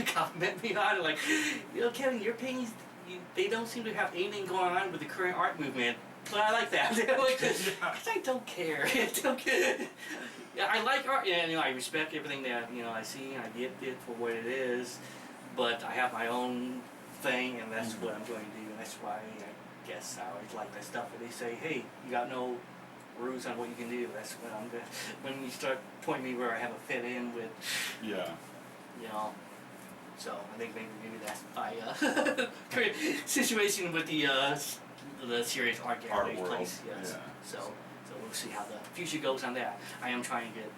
compliment me on it, Kevin, your paintings, they don't seem to have anything going on with the current art movement, but I like that. Because I don't care. Yeah, I like art, and I respect everything that I see, and I get it for what it is, but I have my own thing, and that's what I'm going to do, and that's why I guess I always like that stuff where they say, hey, you got no rules on what you can do. That's when I'm good. When you start pointing me where I have a fit in with, So I think maybe that's my situation with the serious art gallery place. Yes. Yeah. So we'll see how the future goes on that. I am trying to get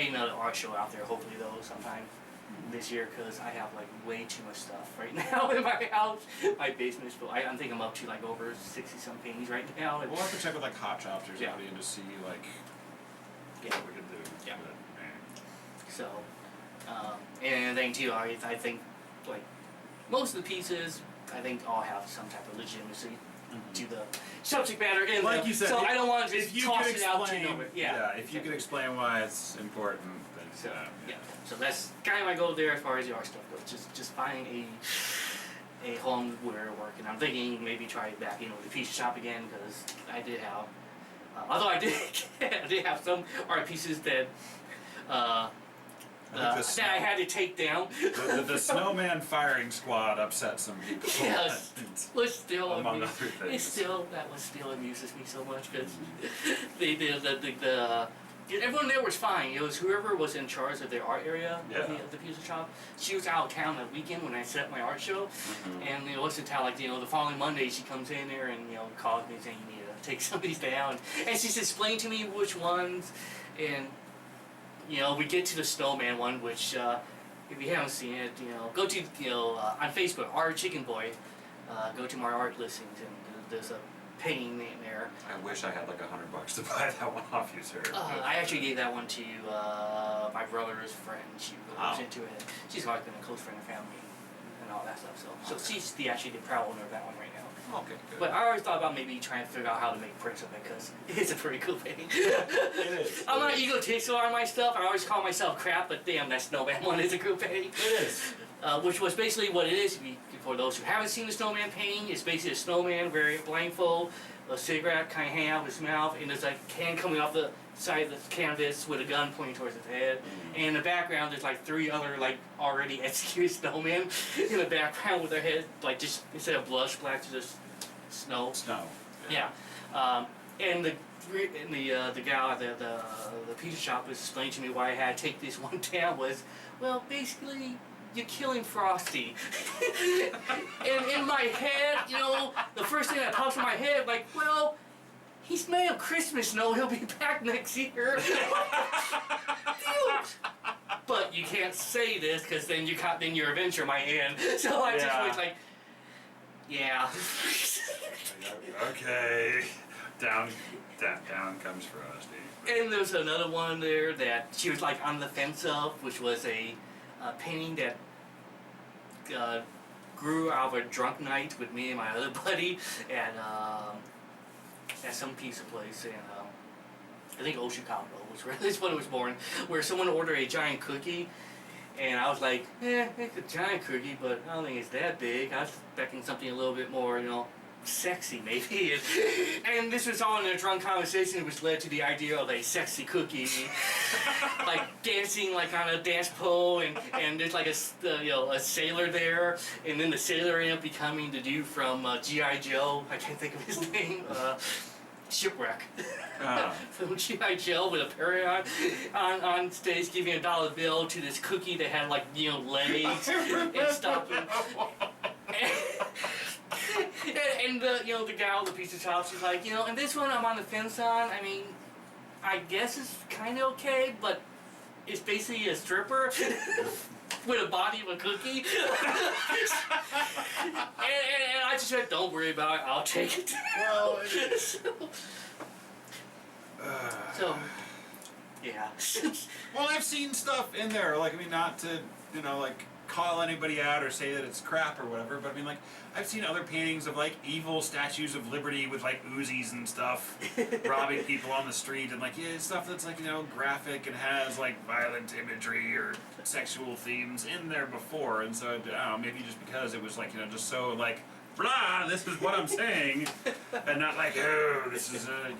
another art show out there. Hopefully though sometime this year, because I have way too much stuff right now in my house. My basement is full. I think I'm up to over 60 some paintings right now. We'll have to check with Hot Shops or somebody Yeah. and just see Yeah. what we could do. Yeah. But, eh. So, and thing too, I think like most of the pieces, I think all have some type of legitimacy to the subject matter in Like them. you said, so I don't want to if just you toss could it out to explain, nowhere. Yeah. if you could explain why it's important, then So yeah, so that's kind of my goal there as far as the art stuff goes. Just finding a home where I work, and I'm thinking maybe try back with the pizza shop again because I did have, although I did have some art pieces that. That I had to take down. The Snowman firing squad upset some people. Yes, which still among other things. that still amuses me so much because everyone there was fine. It was whoever was in charge of the art area of the pizza shop. She was out of town that weekend when I set up my art show, and it was until the following Monday she comes in there and calls me saying you need to take some of these down, and she's explained to me which ones, and. We get to the Snowman one, which, if you haven't seen it, go to, on Facebook, Art Chicken Boy, go to my art listings, and there's a painting in there. I wish I had like $100 to buy that one off you, sir. I actually gave that one to my brother's friend. She really was into it. She's always been a close friend of family and all that stuff. So she's actually the proud owner of that one right now. Okay, good. But I always thought about maybe trying to figure out how to make prints of it because it's a pretty cool painting. It is. I'm not egotistical on my stuff. I always call myself crap, but damn, that Snowman one is a cool painting. It is. Which was basically what it is. For those who haven't seen the Snowman painting, it's basically a snowman very blindfold, a cigarette kind of hanging out of his mouth, and there's like a can coming off the side of the canvas with a gun pointing towards his head. And in the background, there's like 3 other already executed snowmen in the background with their head just instead of blood splashed, just snow. Snow. Yeah. And the gal at the pizza shop was explaining to me why I had to take this one down was, well, basically, you're killing Frosty. And in my head, the first thing that pops in my head, well, he's made of Christmas snow, he'll be back next year. But you can't say this, because then your adventure might end. So I just was yeah. Okay. Down comes Frosty. And there's another one there that she was on the fence of, which was a painting that grew out of a drunk night with me and my other buddy at some pizza place in I think Old Chicago, which is when it was born, where someone ordered a giant cookie. And I was like, it's a giant cookie, but I don't think it's that big. I was expecting something a little bit more, sexy maybe. And this was all in a drunk conversation, which led to the idea of a sexy cookie, dancing on a dance pole, and there's a sailor there, and then the sailor ended up becoming the dude from G.I. Joe. I can't think of his name. Shipwreck. From G.I. Joe with a parry on stage giving a $1 bill to this cookie that had legs and stuff. And the gal at the pizza shop, she's like, and this one I'm on the fence on. I mean, I guess it's kind of okay, but it's basically a stripper with a body of a cookie. and I just said, don't worry about it, I'll take it. Well, so, yeah. Well, I've seen stuff in there, not to, call anybody out or say that it's crap or whatever, but I've seen other paintings of evil statues of liberty with Uzis and stuff robbing people on the street, and stuff that's graphic and has violent imagery or sexual themes in there before, and so I don't know, maybe just because it was just so blah, this is what I'm saying, and not oh, this is a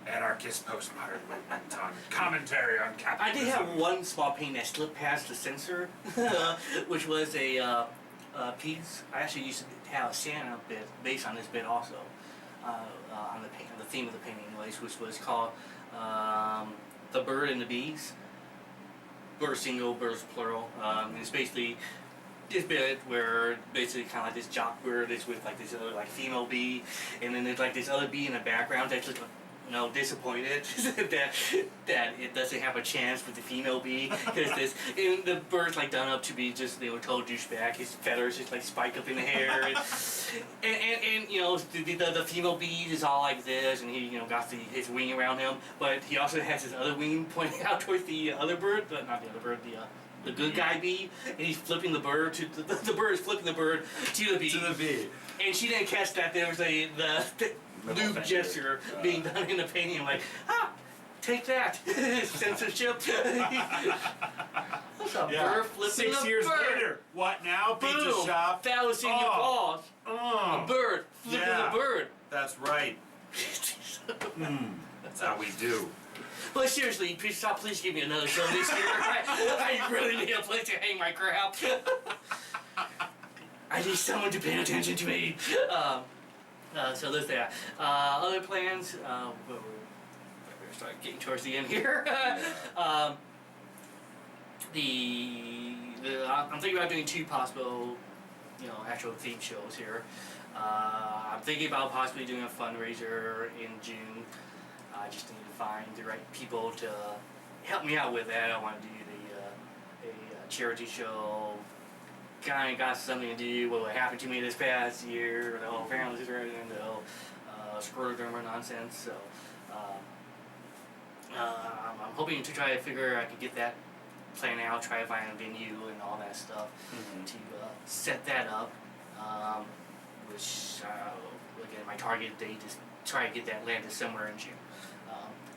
anarchist postmodern movement on commentary on capitalism. I did have one small painting that slipped past the censor, which was a piece. I actually used to have a Santa bit based on this bit also, on the theme of the painting, which was called "The Bird and the Bees." Birds single, birds plural. It's basically this bit where basically kind of this jock bird is with this other female bee, and then there's this other bee in the background that's just disappointed that it doesn't have a chance with the female bee because the bird's like done up to be just total douchebag. His feathers just like spike up in the hair, and the female bee is all like this, and he got his wing around him, but he also has his other wing pointing out towards the other bird, but not the other bird, the good guy bee, and he's flipping the bird to the bird is flipping the bird to the bee. To the bee. And she didn't catch that there was the lube gesture being done in the painting. I'm like, take that, censorship. What's a bird flipping 6 years bird? later, what now? Pizza Boom. shop. That was in your balls. A bird flipping a bird. That's right. That's how we do. But seriously, please give me another show this year. I really need a place to hang my crap. I need someone to pay attention to me. So there's that. Other plans, we're start getting towards the end here. I'm thinking about doing 2 possible, actual theme shows here. I'm thinking about possibly doing a fundraiser in June. I just need to find the right people to help me out with that. I want to do a charity show. Kind of got something to do with what happened to me this past year. The whole family situation, the whole scleroderma nonsense. So I'm hoping to try to figure I could get that planned out. Try to find a venue and all that stuff to set that up. Which again, my target date is try to get that landed somewhere in June.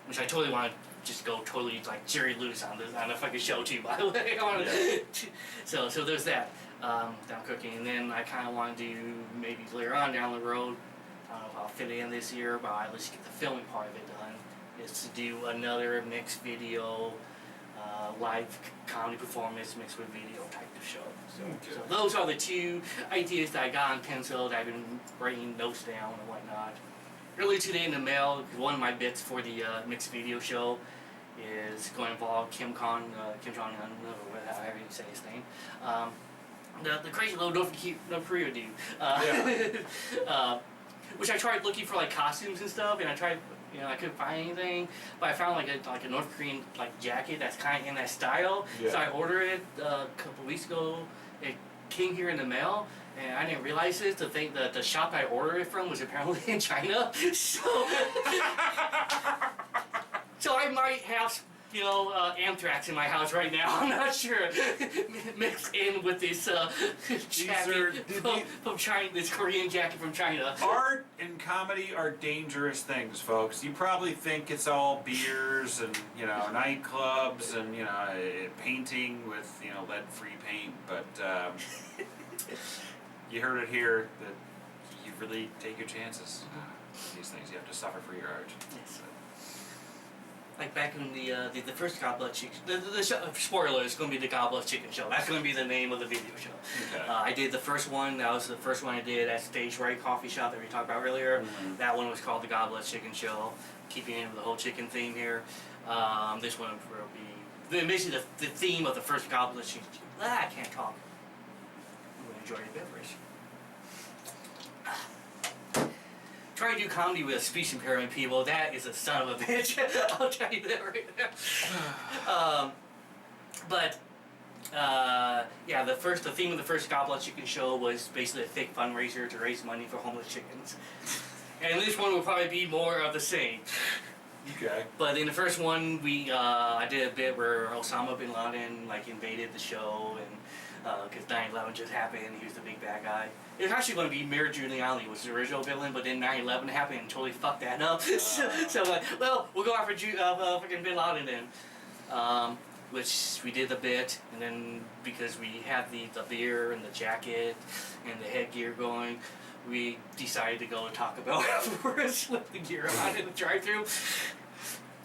Which I totally want to just go totally like Jerry Lewis on the fucking show too. By the way, so there's that. That I'm cooking, and then I kind of want to do maybe later on down the road. I don't know if I'll fit it in this year, but I'll at least get the filming part of it done. Is to do another mixed video, live comedy performance mixed with video type of show. So those are the 2 ideas that I got on pencil that I've been writing notes down and whatnot. Early today in the mail, one of my bits for the mixed video show is going to involve Kim Jong-un, or however you say his name. The crazy little North Korea dude. Which I tried looking for like costumes and stuff, and I tried, I couldn't find anything, but I found like a North Korean like jacket that's kind of in that style. Yeah. So I ordered it a couple weeks ago. It came here in the mail, and I didn't realize it. To think that the shop I ordered it from was apparently in China. So I might have anthrax in my house right now. I'm not sure. Mixed in with this jacket from China, this Korean jacket from China. Art and comedy are dangerous things, folks. You probably think it's all beers and nightclubs and painting with lead-free paint, but you heard it here that you really take your chances. These things you have to suffer for your art. Yes. Like back in the first God Bless Chicken, the show, spoiler, it's going to be the God Bless Chicken Show. That's going to be the name of the video show. Okay. I did the first one. That was the first one I did at Stage Right Coffee Shop that we talked about earlier. Mm-hmm. That one was called the God Bless Chicken Show, keeping in with the whole chicken theme here. This one will be basically the theme of the first God Bless Chicken Show. I can't talk. I'm going to enjoy your beverage. Trying to do comedy with speech impairment people, that is a son of a bitch. I'll tell you that right now. The theme of the first God Bless Chicken Show was basically a fake fundraiser to raise money for homeless chickens. And this one will probably be more of the same. Okay. But in the first one, I did a bit where Osama bin Laden invaded the show, and because 9/11 just happened, he was the big bad guy. It was actually going to be Mayor Giuliani was the original villain, but then 9/11 happened and totally fucked that up. We'll go after fucking bin Laden then. Which we did a bit, and then because we had the beer and the jacket and the headgear going, we decided to go to Taco Bell afterwards with the gear on in the drive-thru.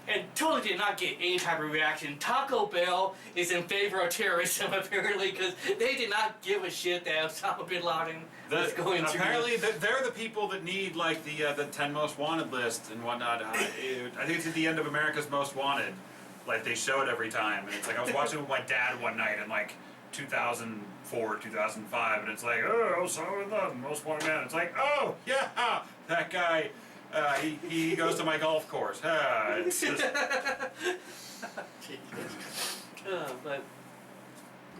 And totally did not get any type of reaction. Taco Bell is in favor of terrorism, apparently, because they did not give a shit that Osama bin Laden was going through. Apparently, they're the people that need the 10 most wanted list and whatnot. I think it's at the end of America's Most Wanted. They show it every time, and it's I was watching it with my dad one night in 2004, 2005, and it's oh, Osama bin Laden, most wanted man. It's oh yeah, that guy. He goes to my golf course. It's just,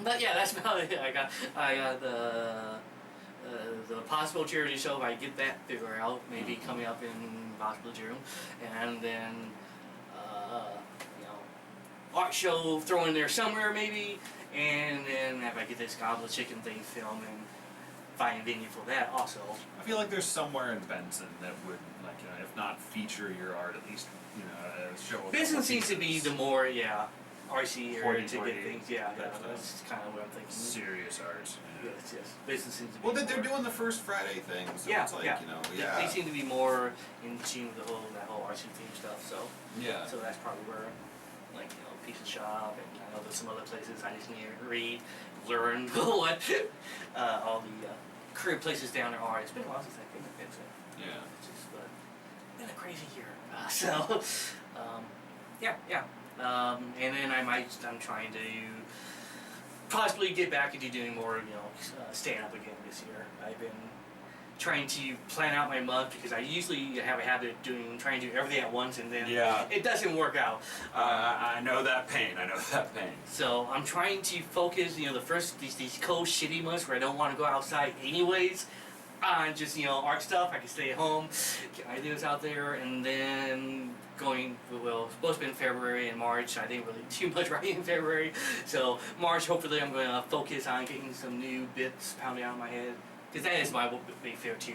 but yeah, that's about it. I got the possible charity show. If I get that figured out, maybe coming up in possibly June, and then you know, art show thrown in there somewhere maybe, and then if I get this goblet chicken thing filmed and find a venue for that also. I feel like there's somewhere in Benson that would, like, if not feature your art, at least, show. Benson seems to be the more, RC area to Hoity-toity get things. That's kind of what I'm thinking. Serious art. Yeah. Yes. Benson seems to be. Well, more, they're doing the first Friday thing, so Yeah, it's like, yeah. yeah. They seem to be more in tune with that whole RC theme stuff. So. Yeah. So that's probably where, like, Pizza Shop, and I know there's some other places I just need to read, learn what all the career places down there are. It's been a while since I've been to Benson. Yeah. It's just been a crazy year. And then I'm trying to possibly get back into doing more, stand-up again this year. I've been trying to plan out my month because I usually have a habit of trying to do everything at once, and then it doesn't work out. I know that pain. So I'm trying to focus, the first these cold, shitty months where I don't want to go outside anyways, on just art stuff. I can stay at home, get ideas out there, and then supposed to be in February and March. I didn't really do much writing in February, so March hopefully I'm going to focus on getting some new bits pounding out of my head. Because that is my big fear too.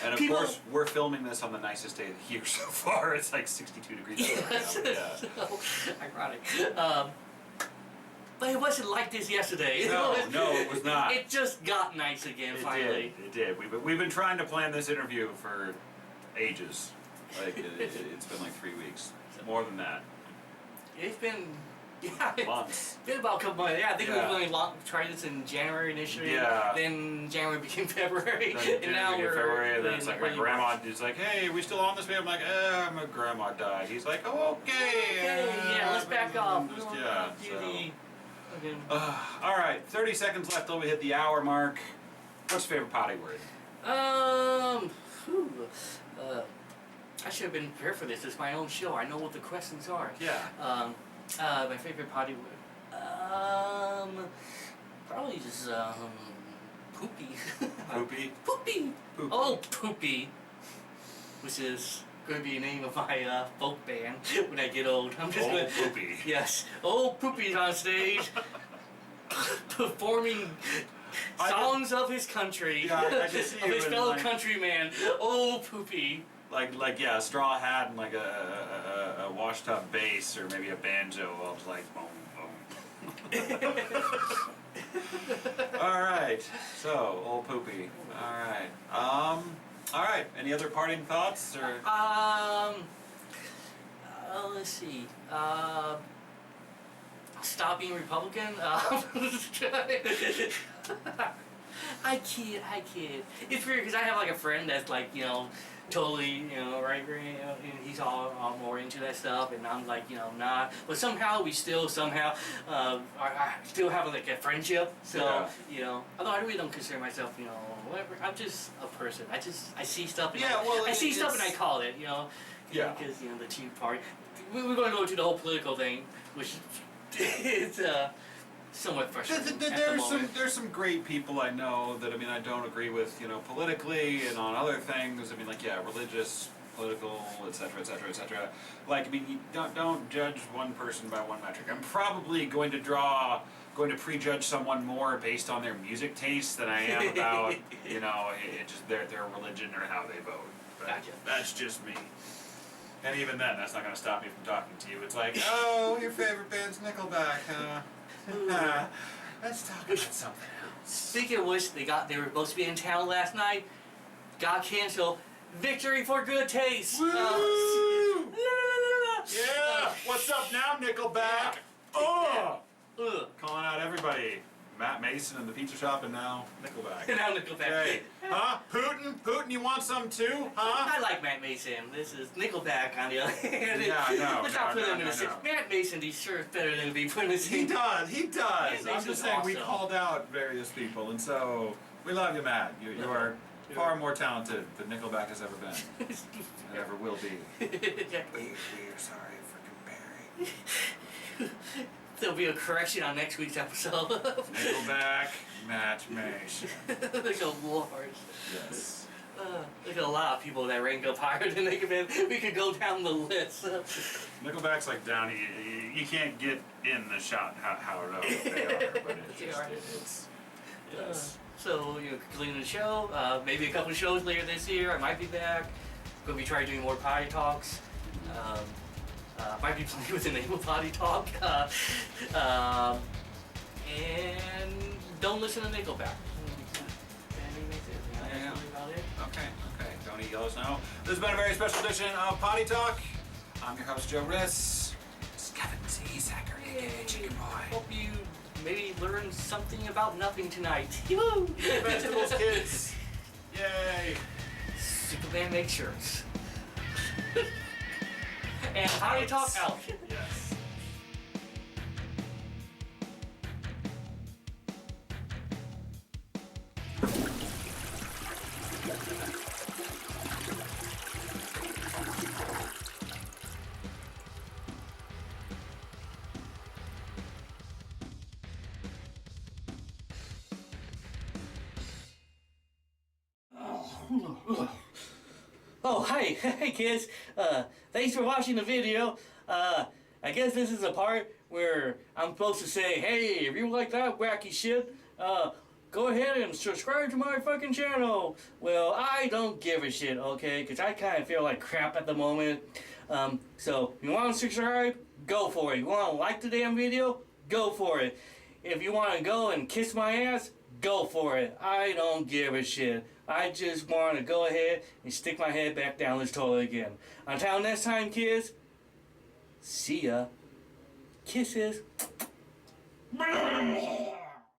And of course, we're filming this on the nicest day of the year so far. It's like 62 degrees. Yes, so ironic. But it wasn't like this yesterday. No, it was not. It just got nice again finally. It did. We've been trying to plan this interview for ages. Like it's been like 3 weeks, more than that. It's been. Months. It's been about a couple months. I think we only tried this in January initially. Yeah. Then January became February. And now we're February, and then it's like my grandma is like, "Hey, we still on this?" I'm like, "My grandma died." He's like, "Oh, okay." Let's back off. All right, 30 seconds left till we hit the hour mark. What's your favorite potty word? I should have been prepared for this. It's my own show. I know what the questions are. Yeah. My favorite potty word. Probably just poopy. Poopy? Poopy. Poopy. Oh, poopy. Which is going to be the name of my folk band when I get old. I'm just going to. Poopy. Yes. Old Poopy's on stage performing songs of his country. Yeah, I just see of his fellow like, countryman. Old Poopy. Like a straw hat and like a wash tub bass or maybe a banjo. I'll just like boom boom. All right. So old Poopy. All right. Any other parting thoughts or? Let's see. Stop being Republican. I kid. It's weird because I have like a friend that's like totally right brain, and he's all more into that stuff, and I'm like not. But somehow we still I still have like a friendship. So although I really don't consider myself whatever. I'm just a person. I see stuff. And I see stuff and I call it because the Tea Party. We're going to go to the whole political thing, which is somewhat frustrating. There's some great people I know that I don't agree with politically and on other things. Religious, political, etc. Like you don't judge one person by one metric. I'm probably going to prejudge someone more based on their music taste than I am about just their religion or how they vote. But Gotcha. That's just me. And even then, that's not going to stop me from talking to you. It's like, oh, your favorite band's Nickelback, huh? Let's talk about something else. Speaking of which, they were supposed to be in town last night. Got canceled. Victory for good taste. Woo! Yeah. What's up now, Nickelback? Calling out everybody. Matt Mason in the pizza shop, and now Nickelback. Now Nickelback. Hey, huh? Putin, you want some too, huh? I like Matt Mason. This is Nickelback on the other hand. Yeah, no. Let's not put him in a sense. Matt Mason, he's sure better than to be put in a He does. I'm Mason's just saying, we awesome. called out various people, and so we love you, Matt. You are far more talented than Nickelback has ever been, and ever will be. We're sorry for comparing. There'll be a correction on next week's episode. Nickelback matchmation. Oh Lord. Yes. There's a lot of people that rank up higher than Nickelback. We could go down the list. Nickelback's like down. You can't get in the shot how low they are, but it's yes. So, concluding the show, maybe a couple of shows later this year, I might be back. Gonna be trying doing more potty talks. Might be playing with the name of Potty Talk. And don't listen to Nickelback. Yeah. Okay. Don't eat yellow snow. This has been a very special edition of Potty Talk. I'm your host, Joe Riss. It's Kevin C. Sacker, aka Chicken Boy. Hope you maybe learned something about nothing tonight. Woo! Vegetables, kids. Yay. Superman makes shirts. And Potty Talk out. Yes. Oh, hey kids. Thanks for watching the video. I guess this is a part where I'm supposed to say, hey, if you like that wacky shit, go ahead and subscribe to my fucking channel. Well, I don't give a shit, okay? Because I kind of feel like crap at the moment. So, if you want to subscribe, go for it. You want to like the damn video? Go for it. If you want to go and kiss my ass, go for it. I don't give a shit. I just want to go ahead and stick my head back down this toilet again. Until next time, kids, see ya. Kisses.